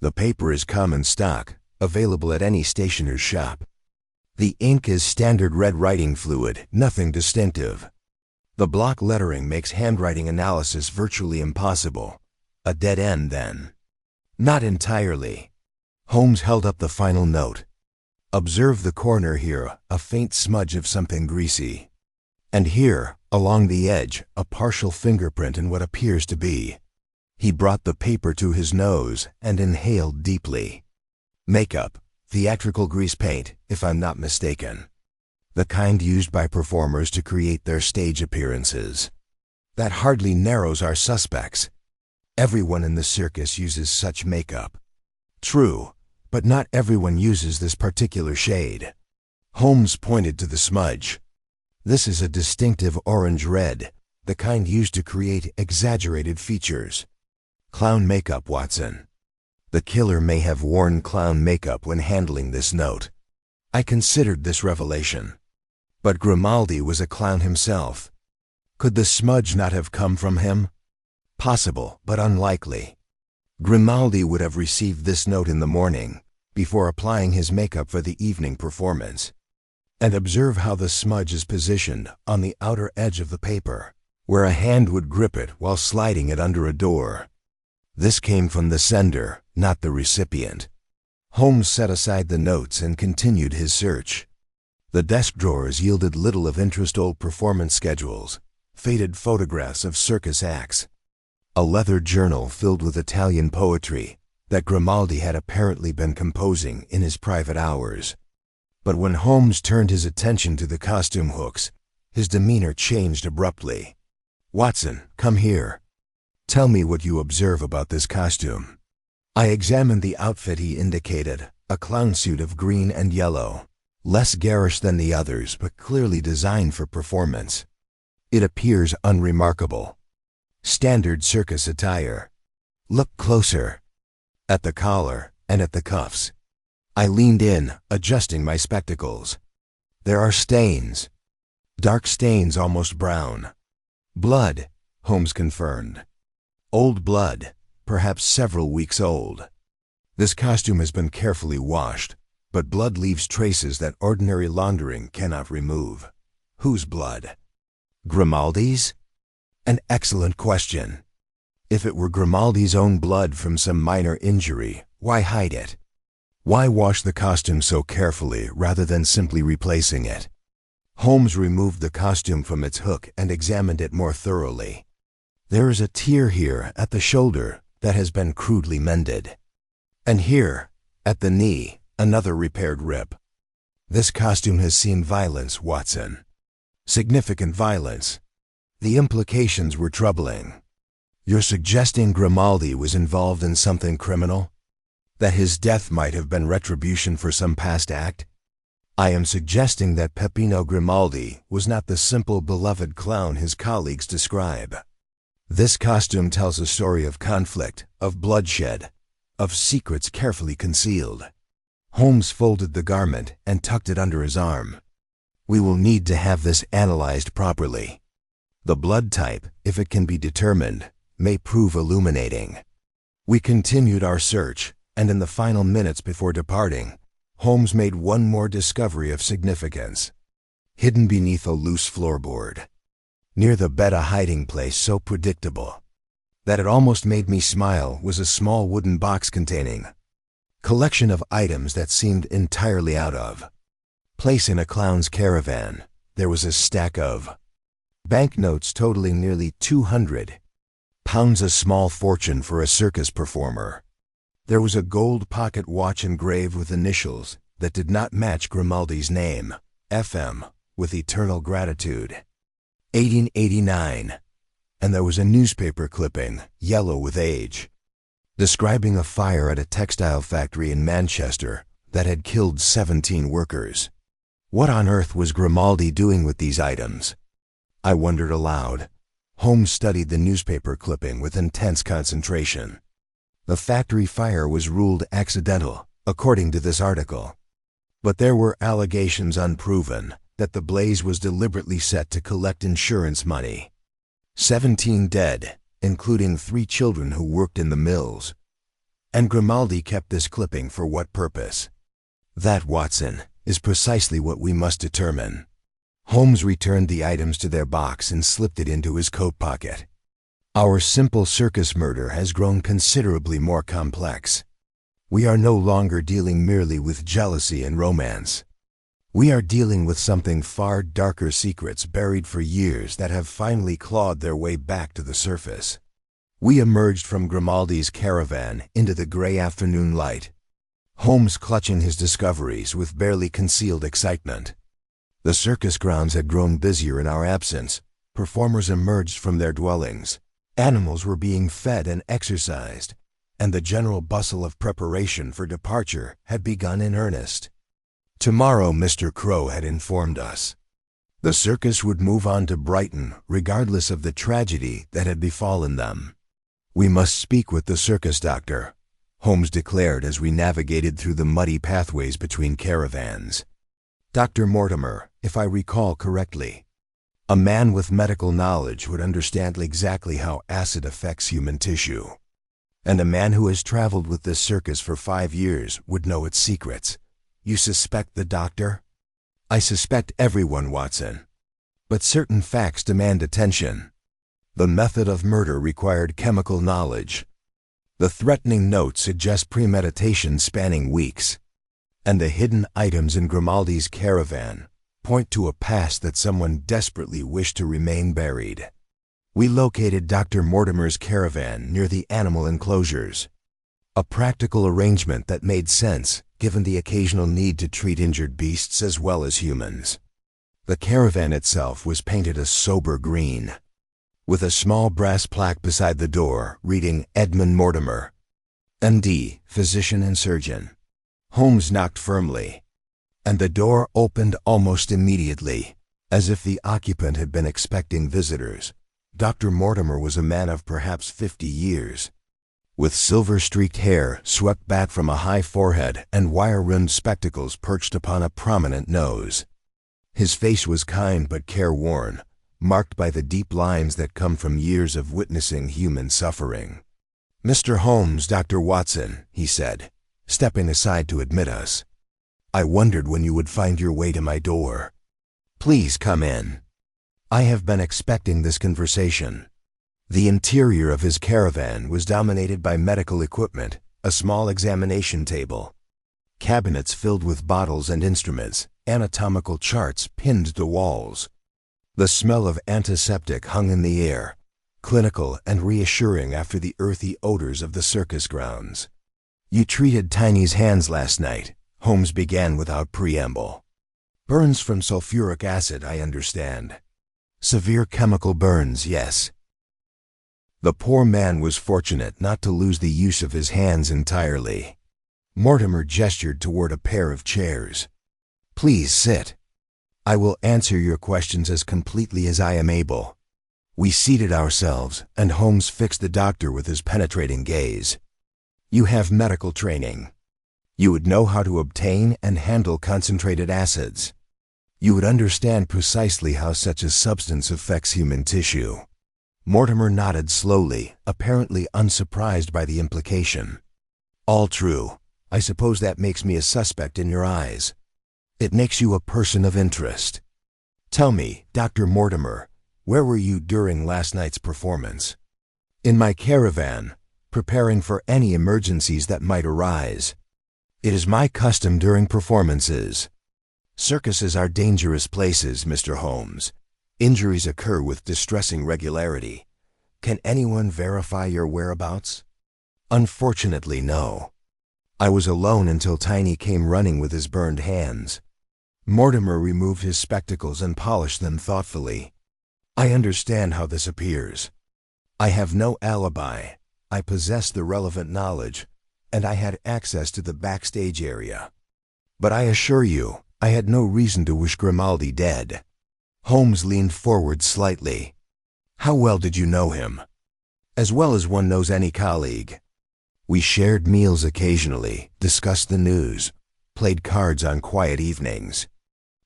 "The paper is common stock, available at any stationer's shop. The ink is standard red writing fluid, nothing distinctive. The block lettering makes handwriting analysis virtually impossible. A dead end, then." "Not entirely." Holmes held up the final note. "Observe the corner here, a faint smudge of something greasy. And here, along the edge, a partial fingerprint in what appears to be." He brought the paper to his nose and inhaled deeply. "Makeup, theatrical grease paint, if I'm not mistaken. The kind used by performers to create their stage appearances. That hardly narrows our suspects. Everyone in the circus uses such makeup." "True, but not everyone uses this particular shade." Holmes pointed to the smudge. "This is a distinctive orange red, the kind used to create exaggerated features. Clown makeup, Watson. The killer may have worn clown makeup when handling this note." I considered this revelation. But Grimaldi was a clown himself. Could the smudge not have come from him? Possible, but unlikely. Grimaldi would have received this note in the morning, before applying his makeup for the evening performance. And observe how the smudge is positioned on the outer edge of the paper, where a hand would grip it while sliding it under a door. This came from the sender, not the recipient. Holmes set aside the notes and continued his search. The desk drawers yielded little of interest: old performance schedules, faded photographs of circus acts. a leather journal filled with Italian poetry that Grimaldi had apparently been composing in his private hours. But when Holmes turned his attention to the costume hooks, his demeanor changed abruptly. "Watson, come here. Tell me what you observe about this costume." I examined the outfit he indicated, a clown suit of green and yellow, less garish than the others but clearly designed for performance. It appears unremarkable. Standard circus attire. Look closer. At the collar and at the cuffs. I leaned in, adjusting my spectacles. There are stains. Dark stains, almost brown. "Blood," Holmes confirmed. "Old blood, perhaps several weeks old. This costume has been carefully washed, but blood leaves traces that ordinary laundering cannot remove." "Whose blood?" "Grimaldi's?" An excellent question. If it were Grimaldi's own blood from some minor injury, why hide it? Why wash the costume so carefully rather than simply replacing it? Holmes removed the costume from its hook and examined it more thoroughly. There is a tear here at the shoulder that has been crudely mended. And here, at the knee, another repaired rip. This costume has seen violence, Watson. Significant violence. The implications were troubling. You're suggesting Grimaldi was involved in something criminal? That his death might have been retribution for some past act? I am suggesting that Peppino Grimaldi was not the simple beloved clown his colleagues describe. This costume tells a story of conflict, of bloodshed, of secrets carefully concealed. Holmes folded the garment and tucked it under his arm. We will need to have this analyzed properly. The blood type, if it can be determined, may prove illuminating. We continued our search, and in the final minutes before departing, Holmes made one more discovery of significance. Hidden beneath a loose floorboard. Near the bed, a hiding place so predictable that it almost made me smile, was a small wooden box containing collection of items that seemed entirely out of place in a clown's caravan. There was a stack of banknotes totaling nearly £200, a small fortune for a circus performer. There was a gold pocket watch engraved with initials that did not match Grimaldi's name, FM, with eternal gratitude, 1889, and there was a newspaper clipping, yellow with age, describing a fire at a textile factory in Manchester that had killed 17 workers. What on earth was Grimaldi doing with these items? I wondered aloud. Holmes studied the newspaper clipping with intense concentration. The factory fire was ruled accidental, according to this article. But there were allegations unproven that the blaze was deliberately set to collect insurance money. 17 dead, including 3 children who worked in the mills. And Grimaldi kept this clipping for what purpose? That, Watson, is precisely what we must determine. Holmes returned the items to their box and slipped it into his coat pocket. Our simple circus murder has grown considerably more complex. We are no longer dealing merely with jealousy and romance. We are dealing with something far darker, secrets buried for years that have finally clawed their way back to the surface. We emerged from Grimaldi's caravan into the gray afternoon light, Holmes clutching his discoveries with barely concealed excitement. The circus grounds had grown busier in our absence. Performers emerged from their dwellings. Animals were being fed and exercised, and the general bustle of preparation for departure had begun in earnest. Tomorrow, Mr. Crow had informed us. The circus would move on to Brighton, regardless of the tragedy that had befallen them. "We must speak with the circus doctor," Holmes declared as we navigated through the muddy pathways between caravans. Dr. Mortimer, if I recall correctly. A man with medical knowledge would understand exactly how acid affects human tissue. And a man who has traveled with this circus for 5 years would know its secrets. You suspect the doctor? I suspect everyone, Watson. But certain facts demand attention. The method of murder required chemical knowledge. The threatening note suggests premeditation spanning weeks. And the hidden items in Grimaldi's caravan point to a past that someone desperately wished to remain buried. We located Dr. Mortimer's caravan near the animal enclosures. A practical arrangement that made sense, given the occasional need to treat injured beasts as well as humans. The caravan itself was painted a sober green, with a small brass plaque beside the door reading Edmund Mortimer, M.D., physician and surgeon. Holmes knocked firmly, and the door opened almost immediately, as if the occupant had been expecting visitors. Dr. Mortimer was a man of perhaps 50 years, with silver-streaked hair swept back from a high forehead and wire-rimmed spectacles perched upon a prominent nose. His face was kind but careworn, marked by the deep lines that come from years of witnessing human suffering. "Mr. Holmes, Dr. Watson," he said, stepping aside to admit us. "I wondered when you would find your way to my door. Please come in." I have been expecting this conversation. The interior of his caravan was dominated by medical equipment, a small examination table, cabinets filled with bottles and instruments, anatomical charts pinned to walls. The smell of antiseptic hung in the air, clinical and reassuring after the earthy odors of the circus grounds. "You treated Tiny's hands last night," Holmes began without preamble. "Burns from sulfuric acid, I understand." "Severe chemical burns, yes." The poor man was fortunate not to lose the use of his hands entirely. Mortimer gestured toward a pair of chairs. "Please sit. I will answer your questions as completely as I am able." We seated ourselves, and Holmes fixed the doctor with his penetrating gaze. "You have medical training. You would know how to obtain and handle concentrated acids. You would understand precisely how such a substance affects human tissue." Mortimer nodded slowly, apparently unsurprised by the implication. "All true. I suppose that makes me a suspect in your eyes. It makes you a person of interest. Tell me, Dr. Mortimer, where were you during last night's performance?" "In my caravan, preparing for any emergencies that might arise. It is my custom during performances. Circuses are dangerous places, Mr. Holmes. Injuries occur with distressing regularity. Can anyone verify your whereabouts?" "Unfortunately, no. I was alone until Tiny came running with his burned hands." Mortimer removed his spectacles and polished them thoughtfully. "I understand how this appears. I have no alibi. I possess the relevant knowledge, and I had access to the backstage area. But I assure you, I had no reason to wish Grimaldi dead." Holmes leaned forward slightly. "How well did you know him?" "As well as one knows any colleague. We shared meals occasionally, discussed the news, played cards on quiet evenings.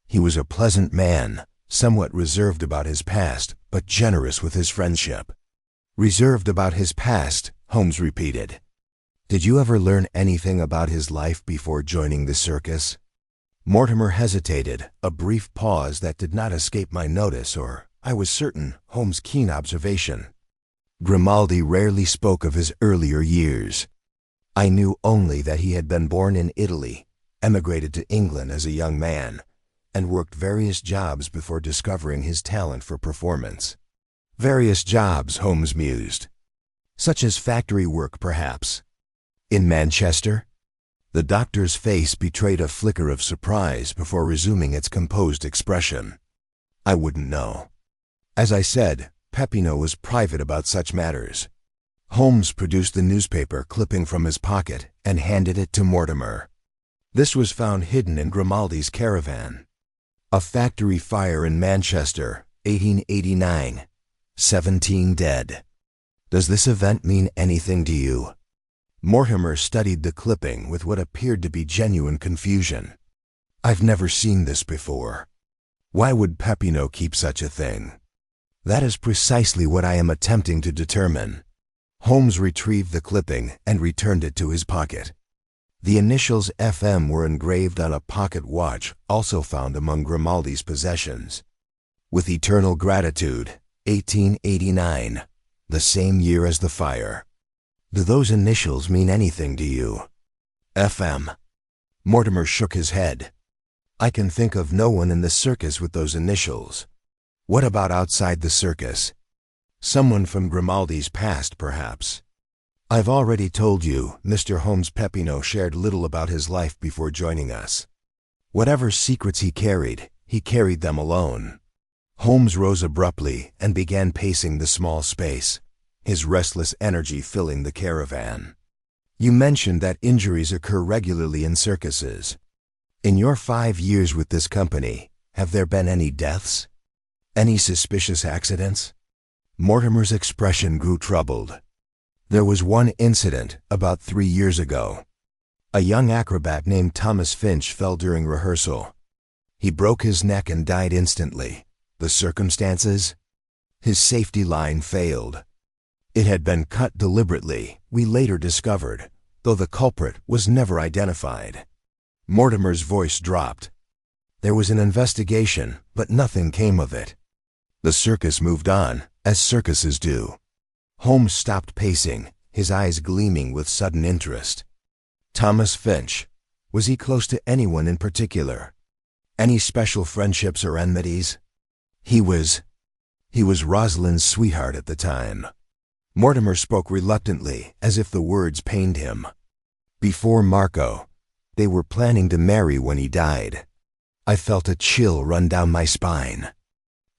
He was a pleasant man, somewhat reserved about his past, but generous with his friendship." "Reserved about his past," Holmes repeated. "Did you ever learn anything about his life before joining the circus?" Mortimer hesitated, a brief pause that did not escape my notice or, I was certain, Holmes' keen observation. "Grimaldi rarely spoke of his earlier years. I knew only that he had been born in Italy, emigrated to England as a young man, and worked various jobs before discovering his talent for performance." "Various jobs," Holmes mused. "Such as factory work, perhaps." "In Manchester?" The doctor's face betrayed a flicker of surprise before resuming its composed expression. "I wouldn't know. As I said, Peppino was private about such matters." Holmes produced the newspaper clipping from his pocket and handed it to Mortimer. "This was found hidden in Grimaldi's caravan. A factory fire in Manchester, 1889. 17 dead. Does this event mean anything to you?" Mortimer studied the clipping with what appeared to be genuine confusion. "I've never seen this before. Why would Peppino keep such a thing?" "That is precisely what I am attempting to determine." Holmes retrieved the clipping and returned it to his pocket. The initials FM were engraved on a pocket watch also found among Grimaldi's possessions. "With eternal gratitude, 1889, the same year as the fire." "Do those initials mean anything to you?" "FM." Mortimer shook his head. "I can think of no one in the circus with those initials." "What about outside the circus?" Someone from Grimaldi's past, perhaps. I've already told you, Mr. Holmes Peppino shared little about his life before joining us. Whatever secrets he carried them alone. Holmes rose abruptly and began pacing the small space, his restless energy filling the caravan. You mentioned that injuries occur regularly in circuses. In your 5 years with this company, have there been any deaths? Any suspicious accidents? Mortimer's expression grew troubled. There was one incident about 3 years ago. A young acrobat named Thomas Finch fell during rehearsal. He broke his neck and died instantly. The circumstances? His safety line failed. It had been cut deliberately, we later discovered, though the culprit was never identified. Mortimer's voice dropped. There was an investigation, but nothing came of it. The circus moved on, as circuses do. Holmes stopped pacing, his eyes gleaming with sudden interest. Thomas Finch. Was he close to anyone in particular? Any special friendships or enmities? He was Rosalind's sweetheart at the time. Mortimer spoke reluctantly, as if the words pained him. Before Marco, they were planning to marry when he died. I felt a chill run down my spine.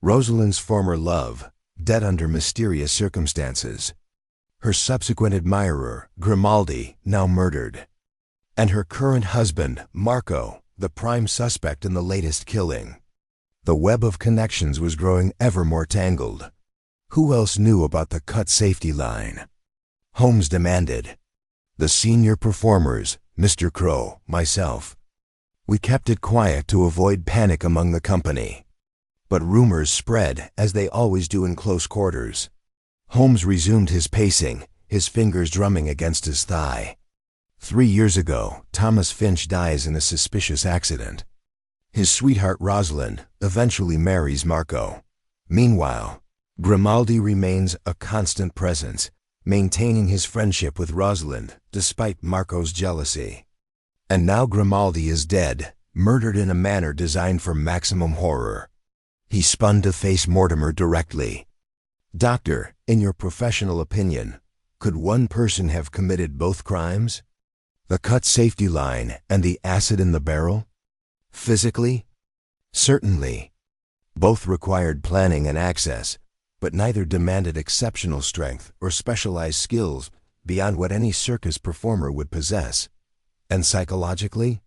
Rosalind's former love, dead under mysterious circumstances. Her subsequent admirer, Grimaldi, now murdered. And her current husband, Marco, the prime suspect in the latest killing. The web of connections was growing ever more tangled. Who else knew about the cut safety line? Holmes demanded. The senior performers, Mr. Crow, myself. We kept it quiet to avoid panic among the company. But rumors spread, as they always do in close quarters. Holmes resumed his pacing, his fingers drumming against his thigh. 3 years ago, Thomas Finch dies in a suspicious accident. His sweetheart Rosalind eventually marries Marco. Meanwhile, Grimaldi remains a constant presence, maintaining his friendship with Rosalind despite Marco's jealousy. And now Grimaldi is dead, murdered in a manner designed for maximum horror. He spun to face Mortimer directly. Doctor, in your professional opinion, could one person have committed both crimes? The cut safety line and the acid in the barrel? Physically? Certainly. Both required planning and access, but neither demanded exceptional strength or specialized skills beyond what any circus performer would possess. And psychologically?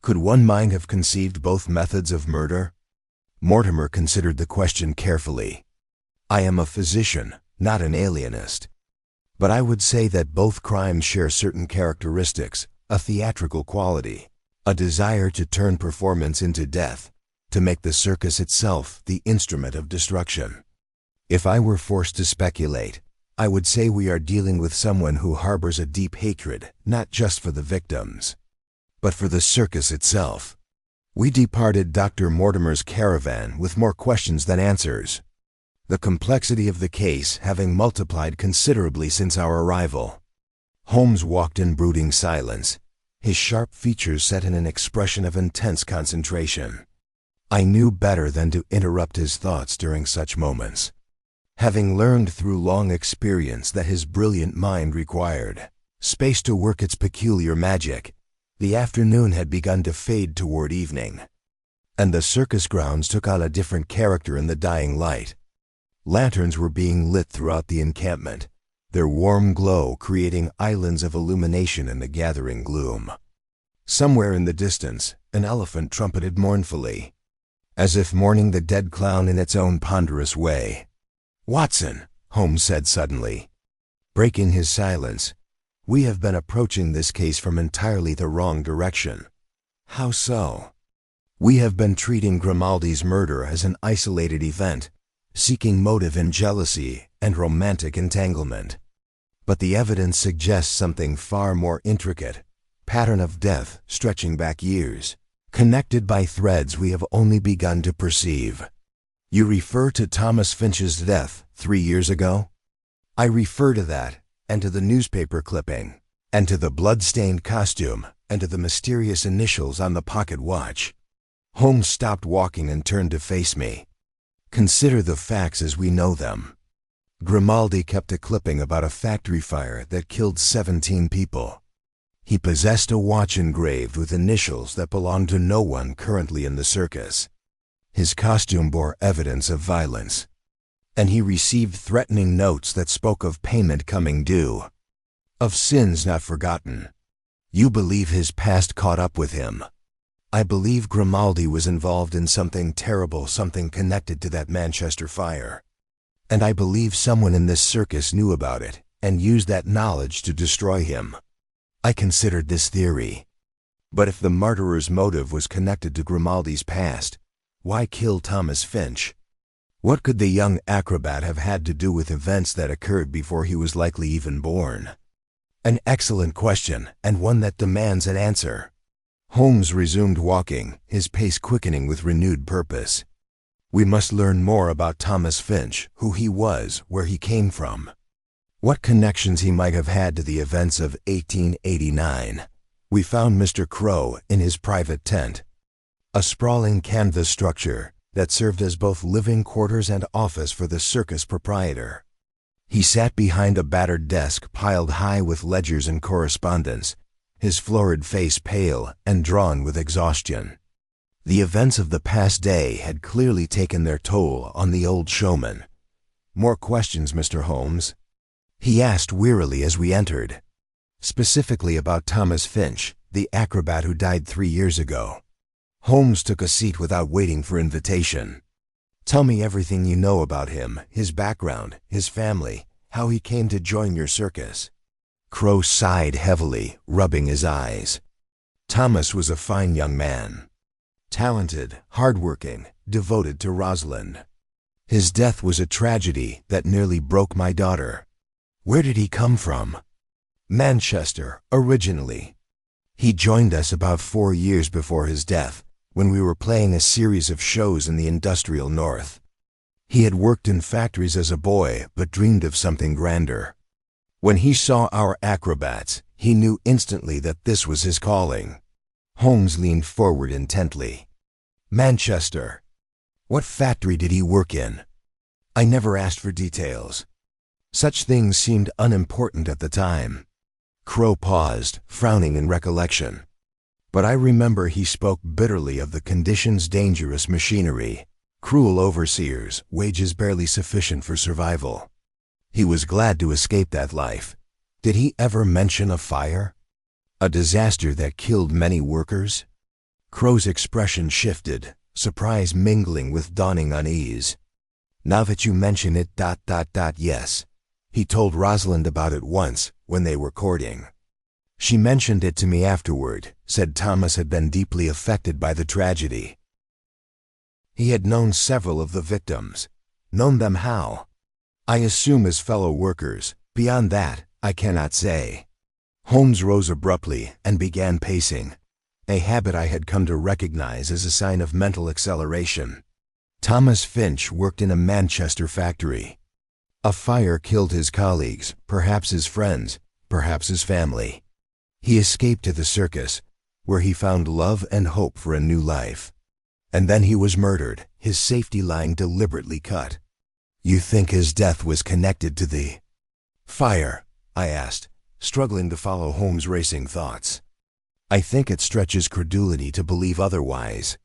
Could one mind have conceived both methods of murder? Mortimer considered the question carefully. I am a physician, not an alienist. But I would say that both crimes share certain characteristics, a theatrical quality, a desire to turn performance into death, to make the circus itself the instrument of destruction. If I were forced to speculate, I would say we are dealing with someone who harbors a deep hatred, not just for the victims, but for the circus itself. We departed Dr. Mortimer's caravan with more questions than answers, the complexity of the case having multiplied considerably since our arrival. Holmes walked in brooding silence, his sharp features set in an expression of intense concentration. I knew better than to interrupt his thoughts during such moments. Having learned through long experience that his brilliant mind required space to work its peculiar magic, the afternoon had begun to fade toward evening, and the circus grounds took on a different character in the dying light. Lanterns were being lit throughout the encampment, their warm glow creating islands of illumination in the gathering gloom. Somewhere in the distance, an elephant trumpeted mournfully, as if mourning the dead clown in its own ponderous way. "Watson," Holmes said suddenly, breaking his silence, "we have been approaching this case from entirely the wrong direction." "How so?" "We have been treating Grimaldi's murder as an isolated event, seeking motive in jealousy and romantic entanglement. But the evidence suggests something far more intricate, pattern of death stretching back years, connected by threads we have only begun to perceive." "You refer to Thomas Finch's death 3 years ago?" "I refer to that, and to the newspaper clipping, and to the blood-stained costume, and to the mysterious initials on the pocket watch." Holmes stopped walking and turned to face me. "Consider the facts as we know them. Grimaldi kept a clipping about a factory fire that killed 17 people. He possessed a watch engraved with initials that belonged to no one currently in the circus. His costume bore evidence of violence, and he received threatening notes that spoke of payment coming due, of sins not forgotten. You believe his past caught up with him. I believe Grimaldi was involved in something terrible, something connected to that Manchester fire. And I believe someone in this circus knew about it and used that knowledge to destroy him. I considered this theory. But if the murderer's motive was connected to Grimaldi's past, why kill Thomas Finch? What could the young acrobat have had to do with events that occurred before he was likely even born? An excellent question, and one that demands an answer. Holmes resumed walking, his pace quickening with renewed purpose. We must learn more about Thomas Finch, who he was, where he came from, what connections he might have had to the events of 1889. We found Mr. Crow in his private tent, a sprawling canvas structure that served as both living quarters and office for the circus proprietor. He sat behind a battered desk piled high with ledgers and correspondence, his florid face pale and drawn with exhaustion. The events of the past day had clearly taken their toll on the old showman. More questions, Mr. Holmes? He asked wearily as we entered. Specifically about Thomas Finch, the acrobat who died 3 years ago. Holmes took a seat without waiting for invitation. Tell me everything you know about him, his background, his family, how he came to join your circus. Crow sighed heavily, rubbing his eyes. Thomas was a fine young man. Talented, hardworking, devoted to Rosalind. His death was a tragedy that nearly broke my daughter. Where did he come from? Manchester, originally. He joined us about 4 years before his death, when we were playing a series of shows in the industrial north. He had worked in factories as a boy, but dreamed of something grander. When he saw our acrobats, he knew instantly that this was his calling. Holmes leaned forward intently. Manchester. What factory did he work in? I never asked for details. Such things seemed unimportant at the time. Crow paused, frowning in recollection. But I remember he spoke bitterly of the conditions, dangerous machinery, cruel overseers, wages barely sufficient for survival. He was glad to escape that life. Did he ever mention a fire? A disaster that killed many workers? Crow's expression shifted, surprise mingling with dawning unease. Now that you mention it, yes. He told Rosalind about it once, when they were courting. She mentioned it to me afterward, said Thomas had been deeply affected by the tragedy. He had known several of the victims. Known them how? I assume as fellow workers. Beyond that, I cannot say. Holmes rose abruptly and began pacing, a habit I had come to recognize as a sign of mental acceleration. Thomas Finch worked in a Manchester factory. A fire killed his colleagues, perhaps his friends, perhaps his family. He escaped to the circus, where he found love and hope for a new life. And then he was murdered, his safety line deliberately cut. You think his death was connected to the fire? I asked, struggling to follow Holmes' racing thoughts. I think it stretches credulity to believe otherwise.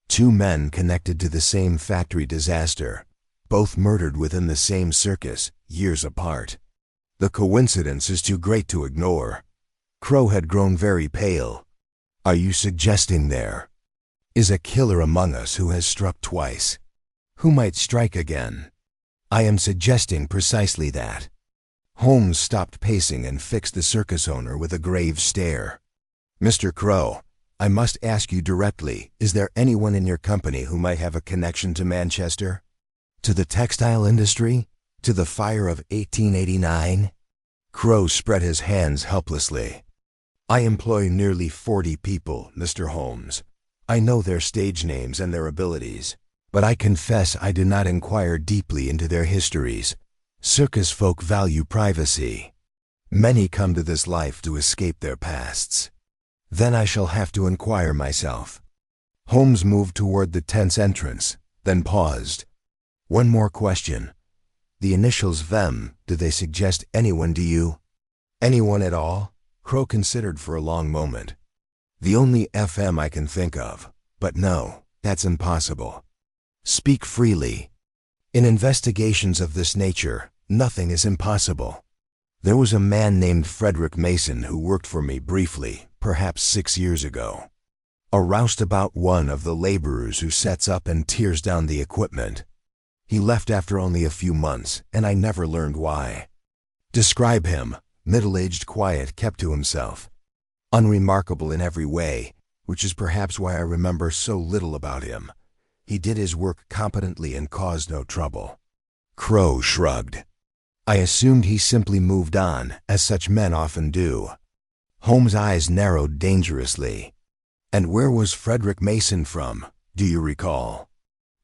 2 men connected to the same factory disaster, both murdered within the same circus, years apart. The coincidence is too great to ignore. Crow had grown very pale. Are you suggesting there is a killer among us who has struck twice, who might strike again? I am suggesting precisely that. Holmes stopped pacing and fixed the circus owner with a grave stare. Mr. Crow, I must ask you directly, is there anyone in your company who might have a connection to Manchester? To the textile industry? To the fire of 1889? Crow spread his hands helplessly. I employ nearly 40 people, Mr. Holmes. I know their stage names and their abilities, but I confess I do not inquire deeply into their histories. Circus folk value privacy. Many come to this life to escape their pasts. Then I shall have to inquire myself. Holmes moved toward the tent's entrance, then paused. One more question. The initials VEM, do they suggest anyone to you? Anyone at all? Crow considered for a long moment. The only FM I can think of. But no, that's impossible. Speak freely. In investigations of this nature, nothing is impossible. There was a man named Frederick Mason who worked for me briefly, perhaps 6 years ago. A roustabout one of the laborers who sets up and tears down the equipment. He left after only a few months, and I never learned why. Describe him, middle-aged, quiet, kept to himself. Unremarkable in every way, which is perhaps why I remember so little about him. He did his work competently and caused no trouble. Crow shrugged. I assumed he simply moved on, as such men often do. Holmes' eyes narrowed dangerously. And where was Frederick Mason from, do you recall?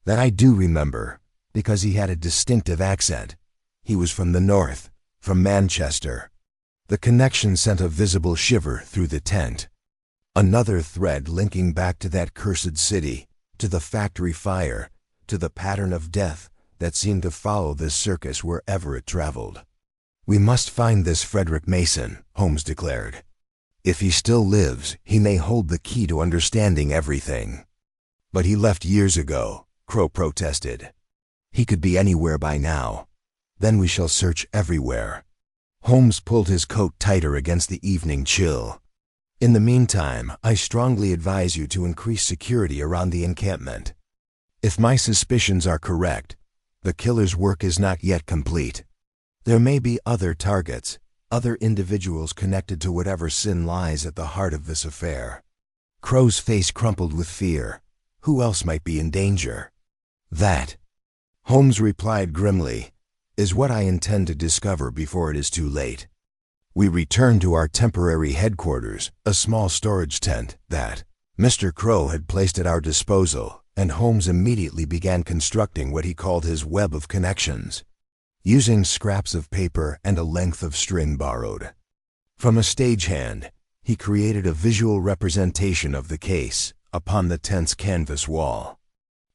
That I do remember, because he had a distinctive accent. He was from the north, from Manchester. The connection sent a visible shiver through the tent. Another thread linking back to that cursed city, to the factory fire, to the pattern of death that seemed to follow this circus wherever it traveled. We must find this Frederick Mason, Holmes declared. If he still lives, he may hold the key to understanding everything. But he left years ago, Crow protested. He could be anywhere by now. Then we shall search everywhere. Holmes pulled his coat tighter against the evening chill. In the meantime, I strongly advise you to increase security around the encampment. If my suspicions are correct, the killer's work is not yet complete. There may be other targets, other individuals connected to whatever sin lies at the heart of this affair. Crow's face crumpled with fear. Who else might be in danger? That, Holmes replied grimly, is what I intend to discover before it is too late. We returned to our temporary headquarters, a small storage tent that Mr. Crow had placed at our disposal, and Holmes immediately began constructing what he called his web of connections, using scraps of paper and a length of string borrowed. From a stagehand, he created a visual representation of the case upon the tent's canvas wall.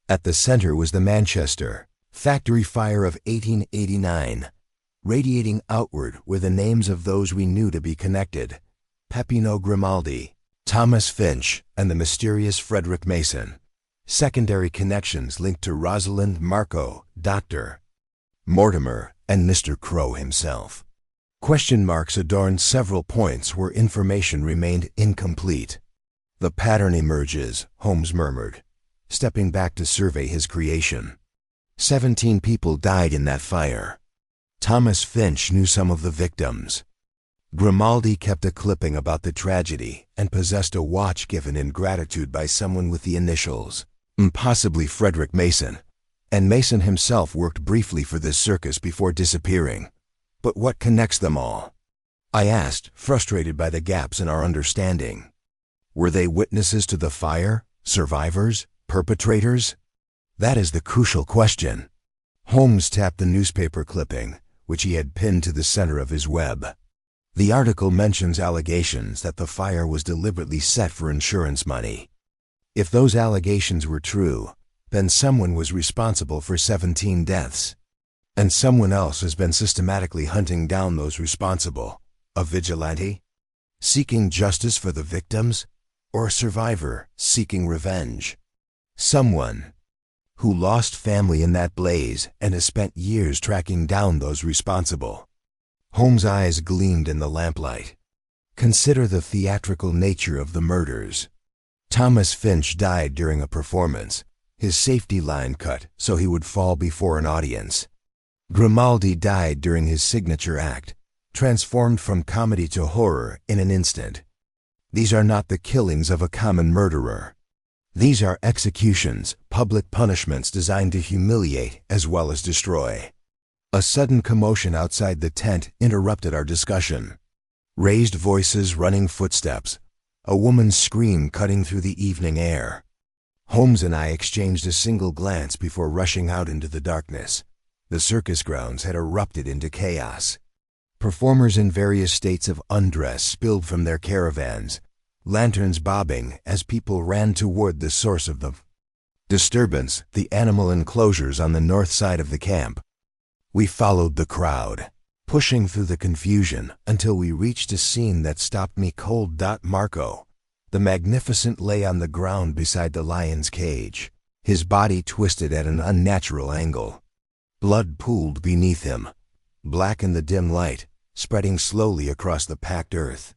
At the center was the Manchester factory fire of 1889. Radiating outward were the names of those we knew to be connected: Peppino Grimaldi, Thomas Finch, and the mysterious Frederick Mason. Secondary connections linked to Rosalind, Marco, Dr. Mortimer, and Mr. Crow himself. Question marks adorned several points where information remained incomplete. The pattern emerges, Holmes murmured, stepping back to survey his creation. 17 people died in that fire. Thomas Finch knew some of the victims. Grimaldi kept a clipping about the tragedy and possessed a watch given in gratitude by someone with the initials, possibly Frederick Mason. And Mason himself worked briefly for this circus before disappearing. But what connects them all? I asked, frustrated by the gaps in our understanding. Were they witnesses to the fire? Survivors? Perpetrators? That is the crucial question. Holmes tapped the newspaper clipping, which he had pinned to the center of his web. The article mentions allegations that the fire was deliberately set for insurance money. If those allegations were true, then someone was responsible for 17 deaths. And someone else has been systematically hunting down those responsible. A vigilante? Seeking justice for the victims? Or a survivor seeking revenge? Someone who lost family in that blaze and has spent years tracking down those responsible. Holmes' eyes gleamed in the lamplight. Consider the theatrical nature of the murders. Thomas Finch died during a performance, his safety line cut so he would fall before an audience. Grimaldi died during his signature act, transformed from comedy to horror in an instant. These are not the killings of a common murderer. These are executions, public punishments designed to humiliate as well as destroy. A sudden commotion outside the tent interrupted our discussion. Raised voices, running footsteps, a woman's scream cutting through the evening air. Holmes and I exchanged a single glance before rushing out into the darkness. The circus grounds had erupted into chaos. Performers in various states of undress spilled from their caravans, lanterns bobbing as people ran toward the source of the disturbance, the animal enclosures on the north side of the camp. We followed the crowd, pushing through the confusion until we reached a scene that stopped me cold. Marco, the magnificent, lay on the ground beside the lion's cage, his body twisted at an unnatural angle. Blood pooled beneath him, black in the dim light, spreading slowly across the packed earth.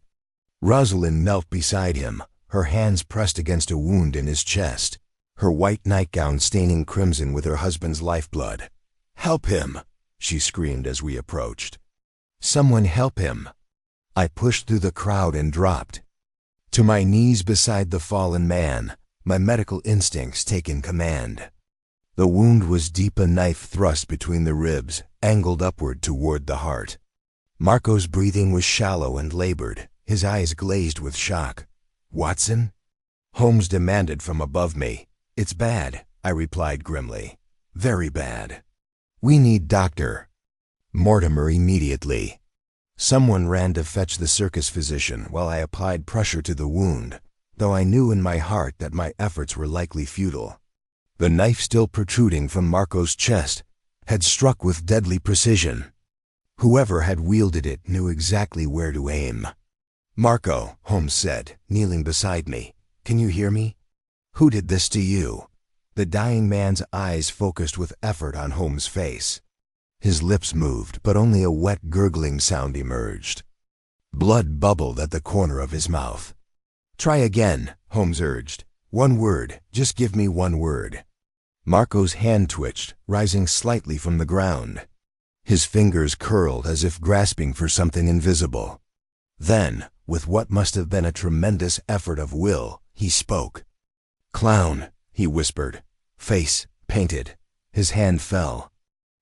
Rosalind knelt beside him, her hands pressed against a wound in his chest, her white nightgown staining crimson with her husband's lifeblood. "Help him!" she screamed as we approached. "Someone help him!" I pushed through the crowd and dropped to my knees beside the fallen man, my medical instincts taking command. The wound was deep, a knife thrust between the ribs, angled upward toward the heart. Marco's breathing was shallow and labored, his eyes glazed with shock. "Watson?" Holmes demanded from above me. "It's bad," I replied grimly. "Very bad. We need Dr. Mortimer immediately." Someone ran to fetch the circus physician while I applied pressure to the wound, though I knew in my heart that my efforts were likely futile. The knife, still protruding from Marco's chest, had struck with deadly precision. Whoever had wielded it knew exactly where to aim. "Marco," Holmes said, kneeling beside me, "can you hear me? Who did this to you?" The dying man's eyes focused with effort on Holmes' face. His lips moved, but only a wet, gurgling sound emerged. Blood bubbled at the corner of his mouth. "Try again," Holmes urged. "One word, just give me one word." Marco's hand twitched, rising slightly from the ground. His fingers curled as if grasping for something invisible. Then, with what must have been a tremendous effort of will, he spoke. "Clown," he whispered, face painted. His hand fell.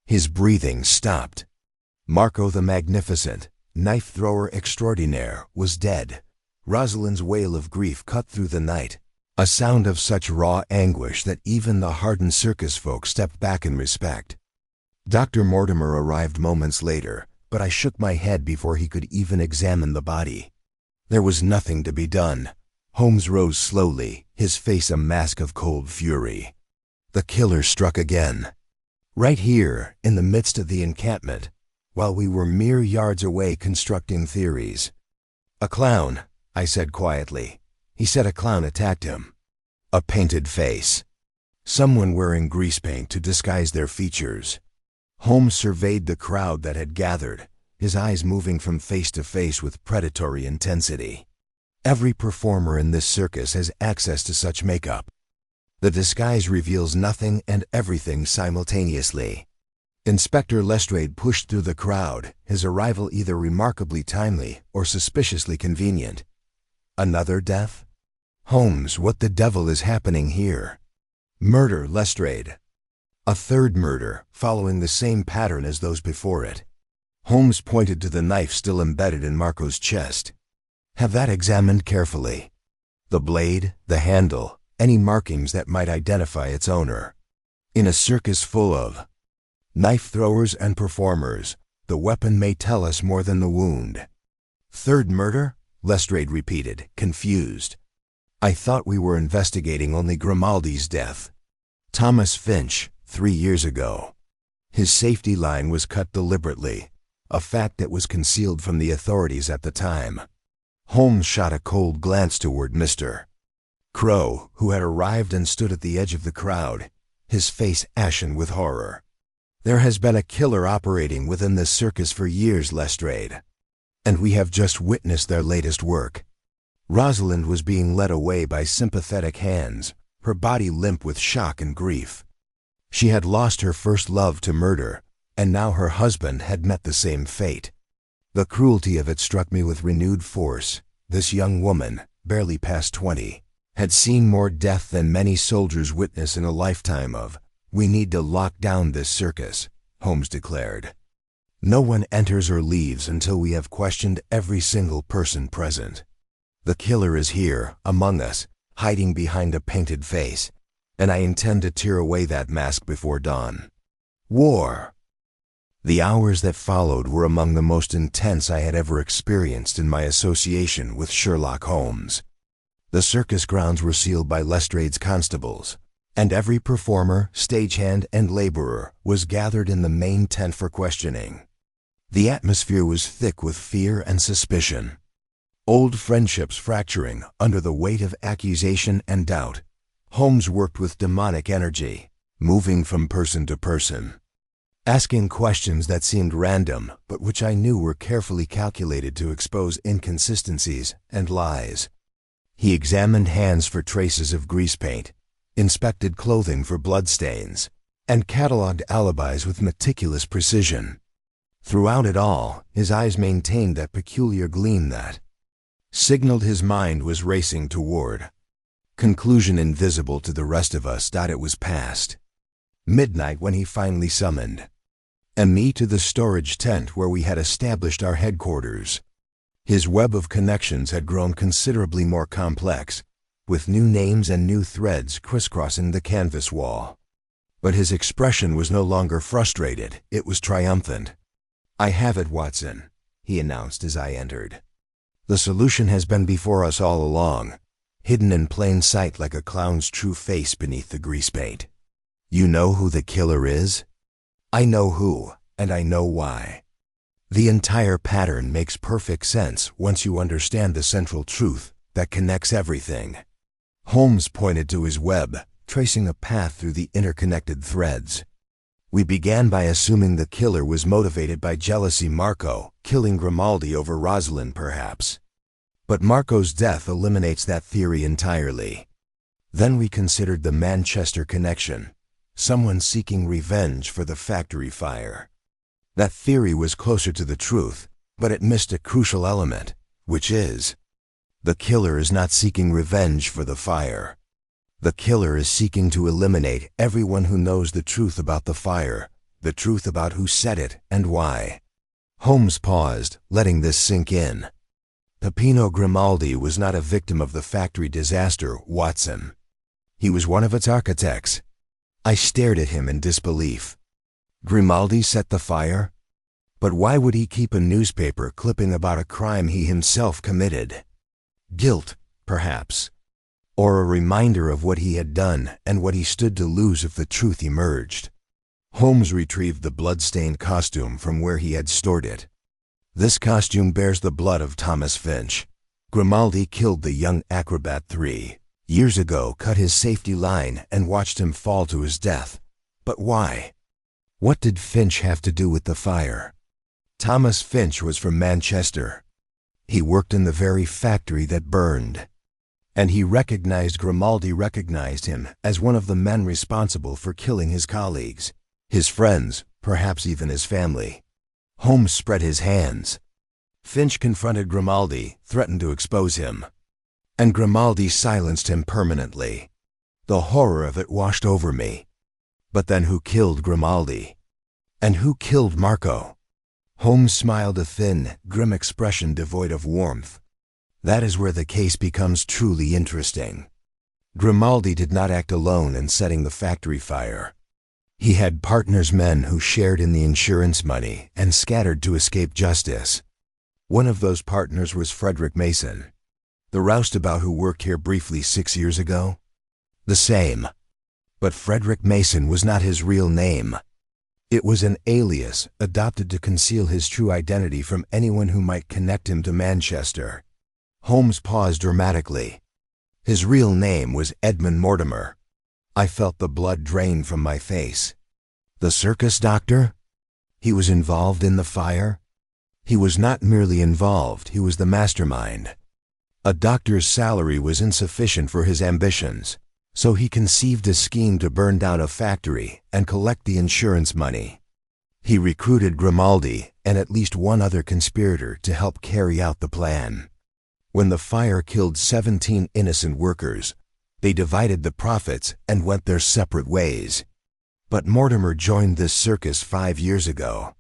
His breathing stopped. Marco the Magnificent, knife-thrower extraordinaire, was dead. Rosalind's wail of grief cut through the night, a sound of such raw anguish that even the hardened circus folk stepped back in respect. Dr. Mortimer arrived moments later, but I shook my head before he could even examine the body. There was nothing to be done. Holmes rose slowly, his face a mask of cold fury. The killer struck again. Right here, in the midst of the encampment, while we were mere yards away constructing theories. "A clown," I said quietly. "He said a clown attacked him." A painted face. Someone wearing grease paint to disguise their features. Holmes surveyed the crowd that had gathered, his eyes moving from face to face with predatory intensity. Every performer in this circus has access to such makeup. The disguise reveals nothing and everything simultaneously. Inspector Lestrade pushed through the crowd, his arrival either remarkably timely or suspiciously convenient. Another death? "Holmes, what the devil is happening here?" "Murder, Lestrade." A third murder, following the same pattern as those before it. Holmes pointed to the knife still embedded in Marco's chest. "Have that examined carefully. The blade, the handle, any markings that might identify its owner. In a circus full of knife throwers and performers, the weapon may tell us more than the wound." "Third murder?" Lestrade repeated, confused. "I thought we were investigating only Grimaldi's death." "Thomas Finch, 3 years ago. His safety line was cut deliberately, a fact that was concealed from the authorities at the time." Holmes shot a cold glance toward Mr. Crow, who had arrived and stood at the edge of the crowd, his face ashen with horror. "There has been a killer operating within this circus for years, Lestrade, and we have just witnessed their latest work." Rosalind was being led away by sympathetic hands, her body limp with shock and grief. She had lost her first love to murder, and now her husband had met the same fate. The cruelty of it struck me with renewed force. This young woman, barely past 20, had seen more death than many soldiers witness in a lifetime of. "We need to lock down this circus," Holmes declared. "No one enters or leaves until we have questioned every single person present. The killer is here, among us, hiding behind a painted face, and I intend to tear away that mask before dawn." War. The hours that followed were among the most intense I had ever experienced in my association with Sherlock Holmes. The circus grounds were sealed by Lestrade's constables. and every performer, stagehand, and laborer was gathered in the main tent for questioning. The atmosphere was thick with fear and suspicion. Old friendships fracturing under the weight of accusation and doubt. Holmes worked with demonic energy, moving from person to person, asking questions that seemed random, but which I knew were carefully calculated to expose inconsistencies and lies. He examined hands for traces of grease paint, inspected clothing for bloodstains, and cataloged alibis with meticulous precision. Throughout it all, his eyes maintained that peculiar gleam that signaled his mind was racing toward conclusion invisible to the rest of us. It was past midnight when he finally summoned me to the storage tent where we had established our headquarters. His web of connections had grown considerably more complex, with new names and new threads crisscrossing the canvas wall. But his expression was no longer frustrated, it was triumphant. "I have it, Watson," he announced as I entered. "The solution has been before us all along, hidden in plain sight like a clown's true face beneath the grease paint. You know who the killer is? I know who, and I know why. The entire pattern makes perfect sense once you understand the central truth that connects everything." Holmes pointed to his web, tracing a path through the interconnected threads. "We began by assuming the killer was motivated by jealousy. Marco, killing Grimaldi over Rosalind perhaps. But Marco's death eliminates that theory entirely. Then we considered the Manchester connection, someone seeking revenge for the factory fire. That theory was closer to the truth, but it missed a crucial element, which is, the killer is not seeking revenge for the fire. The killer is seeking to eliminate everyone who knows the truth about the fire, the truth about who set it and why." Holmes paused, letting this sink in. "Peppino Grimaldi was not a victim of the factory disaster, Watson. He was one of its architects." I stared at him in disbelief. "Grimaldi set the fire? But why would he keep a newspaper clipping about a crime he himself committed? Guilt, perhaps. Or a reminder of what he had done and what he stood to lose if the truth emerged." Holmes retrieved the blood-stained costume from where he had stored it. "This costume bears the blood of Thomas Finch. Grimaldi killed the young acrobat 3 years ago, cut his safety line, and watched him fall to his death. But why? What did Finch have to do with the fire? Thomas Finch was from Manchester. He worked in the very factory that burned. And Grimaldi recognized him as one of the men responsible for killing his colleagues, his friends, perhaps even his family." Holmes spread his hands. "Finch confronted Grimaldi, threatened to expose him. And Grimaldi silenced him permanently. The horror of it washed over me. But then who killed Grimaldi? And who killed Marco?" Holmes smiled, a thin, grim expression devoid of warmth. "That is where the case becomes truly interesting. Grimaldi did not act alone in setting the factory fire. He had partners, men who shared in the insurance money and scattered to escape justice. One of those partners was Frederick Mason, the roustabout who worked here briefly 6 years ago. The same. But Frederick Mason was not his real name. It was an alias adopted to conceal his true identity from anyone who might connect him to Manchester." Holmes paused dramatically. "His real name was Edmund Mortimer." I felt the blood drain from my face. "The circus doctor? He was involved in the fire?" "He was not merely involved, he was the mastermind. A doctor's salary was insufficient for his ambitions, so he conceived a scheme to burn down a factory and collect the insurance money. He recruited Grimaldi and at least one other conspirator to help carry out the plan. When the fire killed 17 innocent workers, they divided the profits and went their separate ways. But Mortimer joined this circus 5 years ago.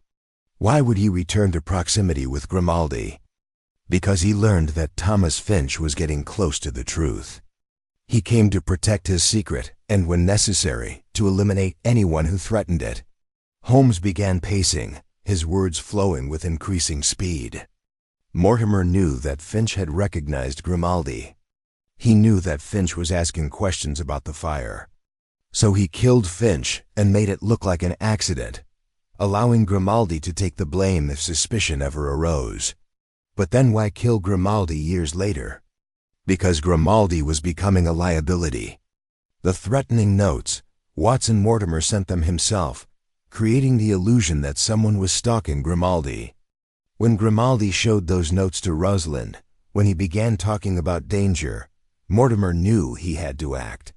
Why would he return to proximity with Grimaldi? Because he learned that Thomas Finch was getting close to the truth. He came to protect his secret and, when necessary, to eliminate anyone who threatened it." Holmes began pacing, his words flowing with increasing speed. Mortimer knew that Finch had recognized Grimaldi. He knew that Finch was asking questions about the fire. So he killed Finch and made it look like an accident, allowing Grimaldi to take the blame if suspicion ever arose. But then why kill Grimaldi years later? Because Grimaldi was becoming a liability. The threatening notes, Watson Mortimer sent them himself, creating the illusion that someone was stalking Grimaldi. When Grimaldi showed those notes to Rosalind, when he began talking about danger, Mortimer knew he had to act.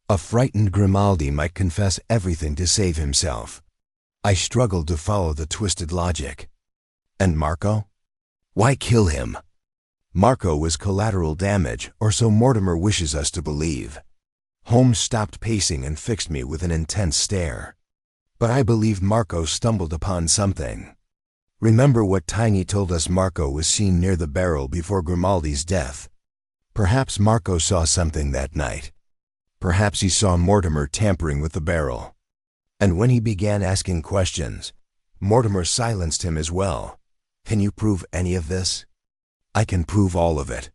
A frightened Grimaldi might confess everything to save himself. I struggled to follow the twisted logic. And Marco? Why kill him? Marco was collateral damage, or so Mortimer wishes us to believe. Holmes stopped pacing and fixed me with an intense stare. But I believe Marco stumbled upon something. Remember what Tiny told us Marco was seen near the barrel before Grimaldi's death. Perhaps Marco saw something that night. Perhaps he saw Mortimer tampering with the barrel. And when he began asking questions, Mortimer silenced him as well. Can you prove any of this? I can prove all of it.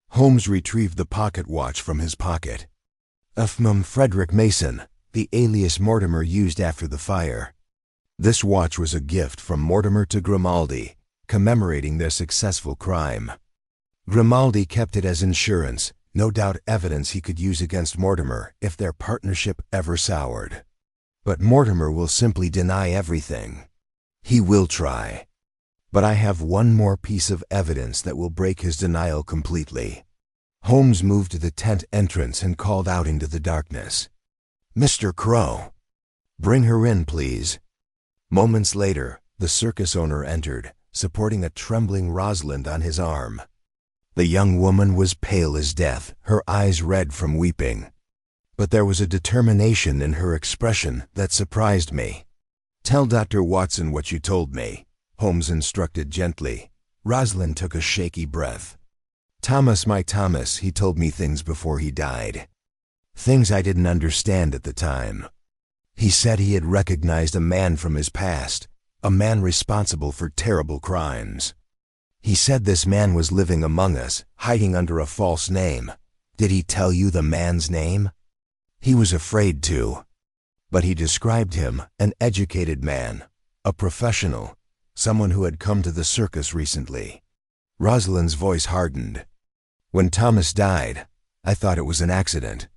Holmes retrieved the pocket watch from his pocket. From Frederick Mason, the alias Mortimer used after the fire. This watch was a gift from Mortimer to Grimaldi, commemorating their successful crime. Grimaldi kept it as insurance, no doubt evidence he could use against Mortimer if their partnership ever soured. But Mortimer will simply deny everything. He will try. But I have one more piece of evidence that will break his denial completely. Holmes moved to the tent entrance and called out into the darkness. "Mr. Crow, bring her in, please." Moments later, the circus owner entered, supporting a trembling Rosalind on his arm. The young woman was pale as death, her eyes red from weeping. But there was a determination in her expression that surprised me. "Tell Dr. Watson what you told me," Holmes instructed gently. Rosalind took a shaky breath. "Thomas, my Thomas, he told me things before he died. Things I didn't understand at the time. He said he had recognized a man from his past, a man responsible for terrible crimes. He said this man was living among us, hiding under a false name. Did he tell you the man's name?" He was afraid to. But he described him, an educated man, a professional, someone who had come to the circus recently. Rosalind's voice hardened. "When Thomas died, I thought it was an accident.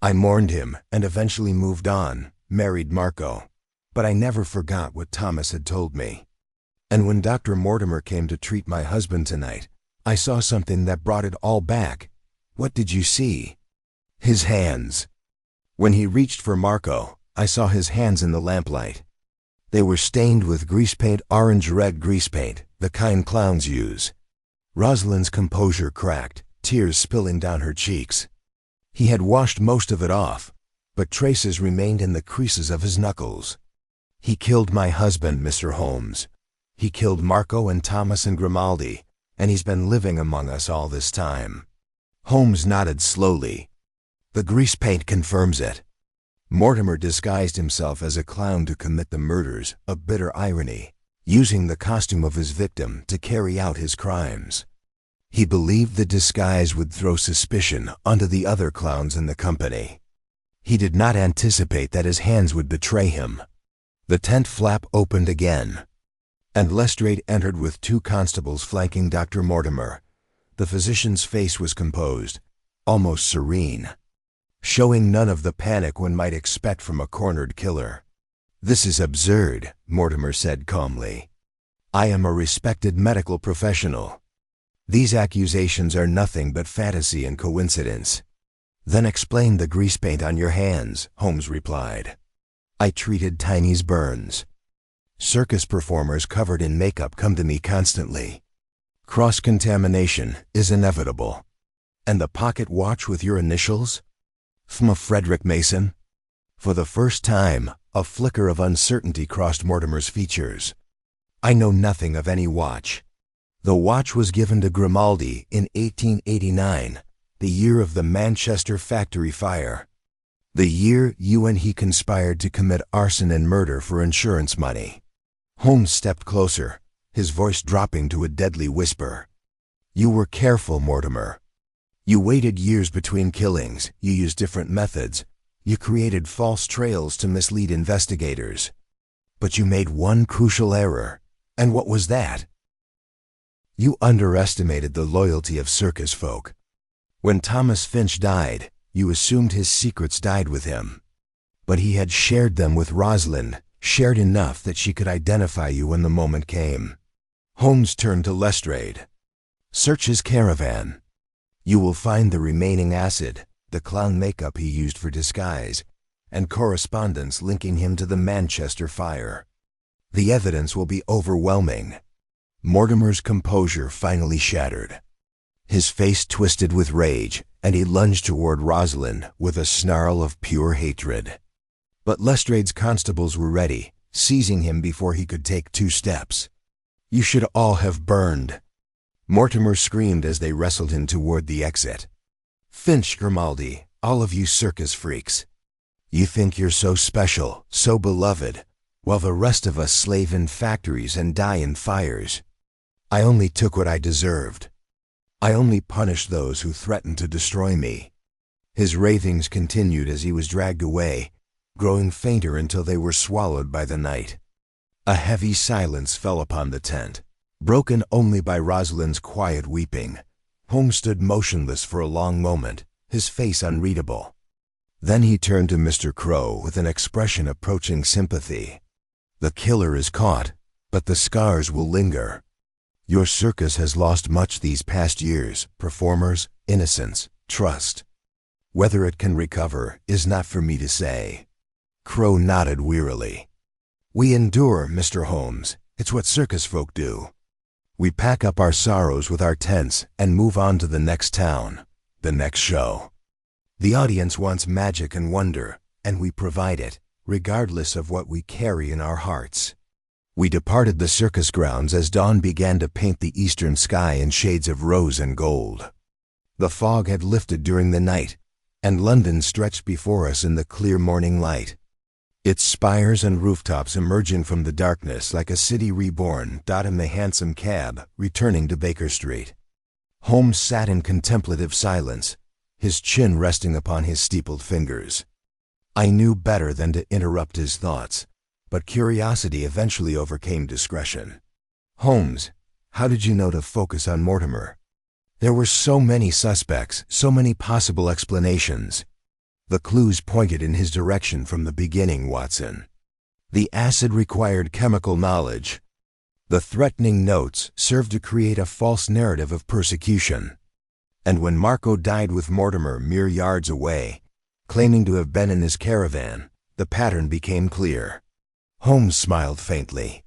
I mourned him and eventually moved on, married Marco. But I never forgot what Thomas had told me. And when Dr. Mortimer came to treat my husband tonight, I saw something that brought it all back." "What did you see?" "His hands. When he reached for Marco, I saw his hands in the lamplight. They were stained with grease paint, orange-red grease paint, the kind clowns use." Rosalind's composure cracked, tears spilling down her cheeks. He had washed most of it off, but traces remained in the creases of his knuckles. "He killed my husband, Mr. Holmes. He killed Marco and Thomas and Grimaldi, and he's been living among us all this time." Holmes nodded slowly. "The grease paint confirms it. Mortimer disguised himself as a clown to commit the murders, a bitter irony, using the costume of his victim to carry out his crimes. He believed the disguise would throw suspicion onto the other clowns in the company. He did not anticipate that his hands would betray him." The tent flap opened again, and Lestrade entered with 2 constables flanking Dr. Mortimer. The physician's face was composed, almost serene, showing none of the panic one might expect from a cornered killer. "This is absurd," Mortimer said calmly. "I am a respected medical professional. These accusations are nothing but fantasy and coincidence." "Then explain the grease paint on your hands," Holmes replied. "I treated Tiny's burns. Circus performers covered in makeup come to me constantly. Cross-contamination is inevitable." "And the pocket watch with your initials?" "From Frederick Mason." For the first time, a flicker of uncertainty crossed Mortimer's features. "I know nothing of any watch. The watch was given to Grimaldi in 1889, the year of the Manchester factory fire. The year you and he conspired to commit arson and murder for insurance money." Holmes stepped closer, his voice dropping to a deadly whisper. "You were careful, Mortimer. You waited years between killings, you used different methods. You created false trails to mislead investigators. But you made one crucial error. And what was that? You underestimated the loyalty of circus folk. When Thomas Finch died, you assumed his secrets died with him. But he had shared them with Rosalind, shared enough that she could identify you when the moment came. Holmes turned to Lestrade. Search his caravan. You will find the remaining acid, the clown makeup he used for disguise, and correspondence linking him to the Manchester fire. The evidence will be overwhelming. Mortimer's composure finally shattered. His face twisted with rage, and he lunged toward Rosalind with a snarl of pure hatred. But Lestrade's constables were ready, seizing him before he could take 2 steps. You should all have burned. Mortimer screamed as they wrestled him toward the exit. Finch, Grimaldi, all of you circus freaks. You think you're so special, so beloved, while the rest of us slave in factories and die in fires. I only took what I deserved. I only punished those who threatened to destroy me. His ravings continued as he was dragged away, growing fainter until they were swallowed by the night. A heavy silence fell upon the tent, broken only by Rosalind's quiet weeping. Holmes stood motionless for a long moment, his face unreadable. Then he turned to Mr. Crow with an expression approaching sympathy. The killer is caught, but the scars will linger. Your circus has lost much these past years, performers, innocence, trust. Whether it can recover is not for me to say. Crow nodded wearily. We endure, Mr. Holmes. It's what circus folk do. We pack up our sorrows with our tents and move on to the next town, the next show. The audience wants magic and wonder, and we provide it, regardless of what we carry in our hearts. We departed the circus grounds as dawn began to paint the eastern sky in shades of rose and gold. The fog had lifted during the night, and London stretched before us in the clear morning light. Its spires and rooftops emerging from the darkness like a city reborn dotted the hansom cab returning to Baker Street. Holmes sat in contemplative silence, his chin resting upon his steepled fingers. I knew better than to interrupt his thoughts, but curiosity eventually overcame discretion. Holmes, how did you know to focus on Mortimer? There were so many suspects, so many possible explanations. The clues pointed in his direction from the beginning, Watson. The acid required chemical knowledge. The threatening notes served to create a false narrative of persecution. And when Marco died with Mortimer mere yards away, claiming to have been in his caravan, the pattern became clear. Holmes smiled faintly.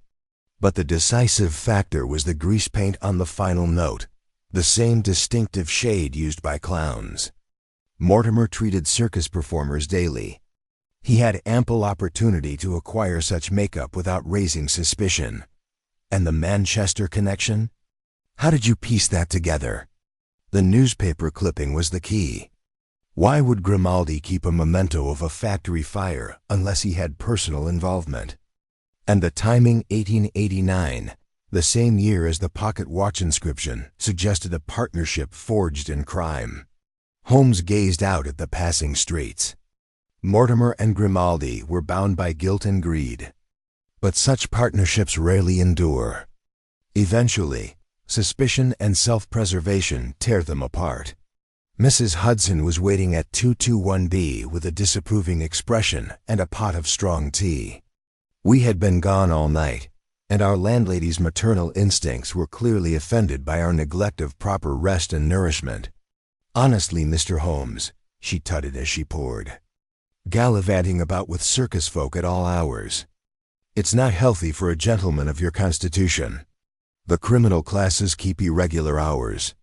But the decisive factor was the grease paint on the final note, the same distinctive shade used by clowns. Mortimer treated circus performers daily. He had ample opportunity to acquire such makeup without raising suspicion. And the Manchester connection? How did you piece that together? The newspaper clipping was the key. Why would Grimaldi keep a memento of a factory fire unless he had personal involvement? And the timing, 1889, the same year as the pocket watch inscription, suggested a partnership forged in crime. Holmes gazed out at the passing streets. Mortimer and Grimaldi were bound by guilt and greed. But such partnerships rarely endure. Eventually, suspicion and self-preservation tear them apart. Mrs. Hudson was waiting at 221B with a disapproving expression and a pot of strong tea. We had been gone all night, and our landlady's maternal instincts were clearly offended by our neglect of proper rest and nourishment. Honestly, Mr. Holmes, she tutted as she poured. Gallivanting about with circus folk at all hours. It's not healthy for a gentleman of your constitution. The criminal classes keep irregular hours.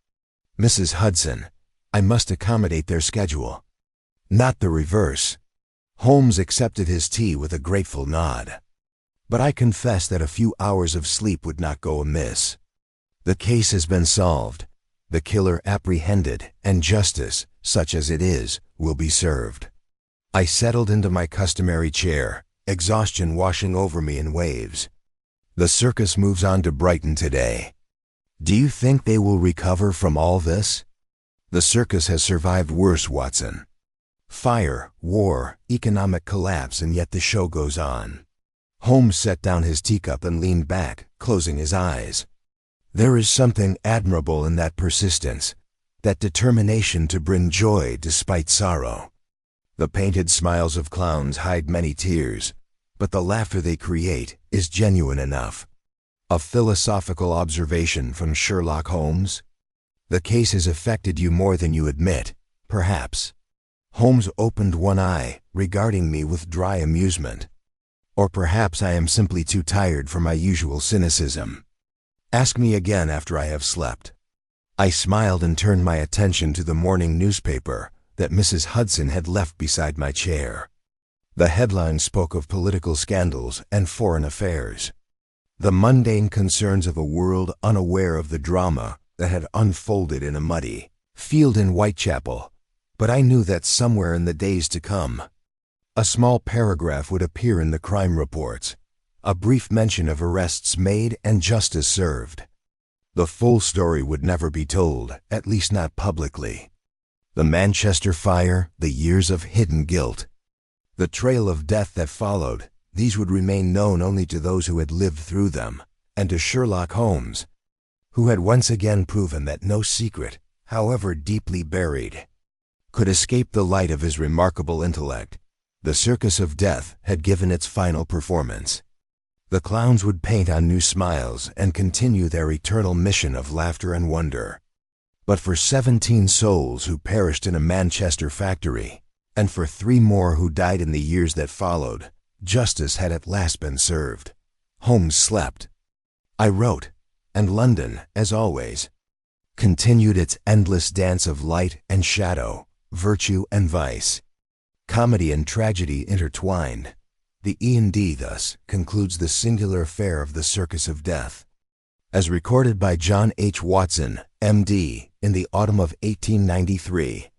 Mrs. Hudson, I must accommodate their schedule. Not the reverse. Holmes accepted his tea with a grateful nod. But I confess that a few hours of sleep would not go amiss. The case has been solved, the killer apprehended, and justice, such as it is, will be served. I settled into my customary chair, exhaustion washing over me in waves. The circus moves on to Brighton today. Do you think they will recover from all this? The circus has survived worse, Watson. Fire, war, economic collapse, and yet the show goes on. Holmes set down his teacup and leaned back, closing his eyes. There is something admirable in that persistence, that determination to bring joy despite sorrow. The painted smiles of clowns hide many tears, but the laughter they create is genuine enough. A philosophical observation from Sherlock Holmes? The case has affected you more than you admit, perhaps. Holmes opened one eye, regarding me with dry amusement. Or perhaps I am simply too tired for my usual cynicism. Ask me again after I have slept. I smiled and turned my attention to the morning newspaper that Mrs. Hudson had left beside my chair. The headline spoke of political scandals and foreign affairs. The mundane concerns of a world unaware of the drama that had unfolded in a muddy field in Whitechapel. But I knew that somewhere in the days to come, a small paragraph would appear in the crime reports, a brief mention of arrests made and justice served. The full story would never be told, at least not publicly. The Manchester fire, the years of hidden guilt, the trail of death that followed, these would remain known only to those who had lived through them, and to Sherlock Holmes, who had once again proven that no secret, however deeply buried, could escape the light of his remarkable intellect. The Circus of Death had given its final performance. The clowns would paint on new smiles and continue their eternal mission of laughter and wonder. But for 17 souls who perished in a Manchester factory, and for 3 more who died in the years that followed, justice had at last been served. Holmes slept. I wrote, and London, as always, continued its endless dance of light and shadow, virtue and vice, comedy and tragedy intertwined. The E&D thus concludes the singular affair of the Circus of Death. As recorded by John H. Watson, M.D., in the autumn of 1893,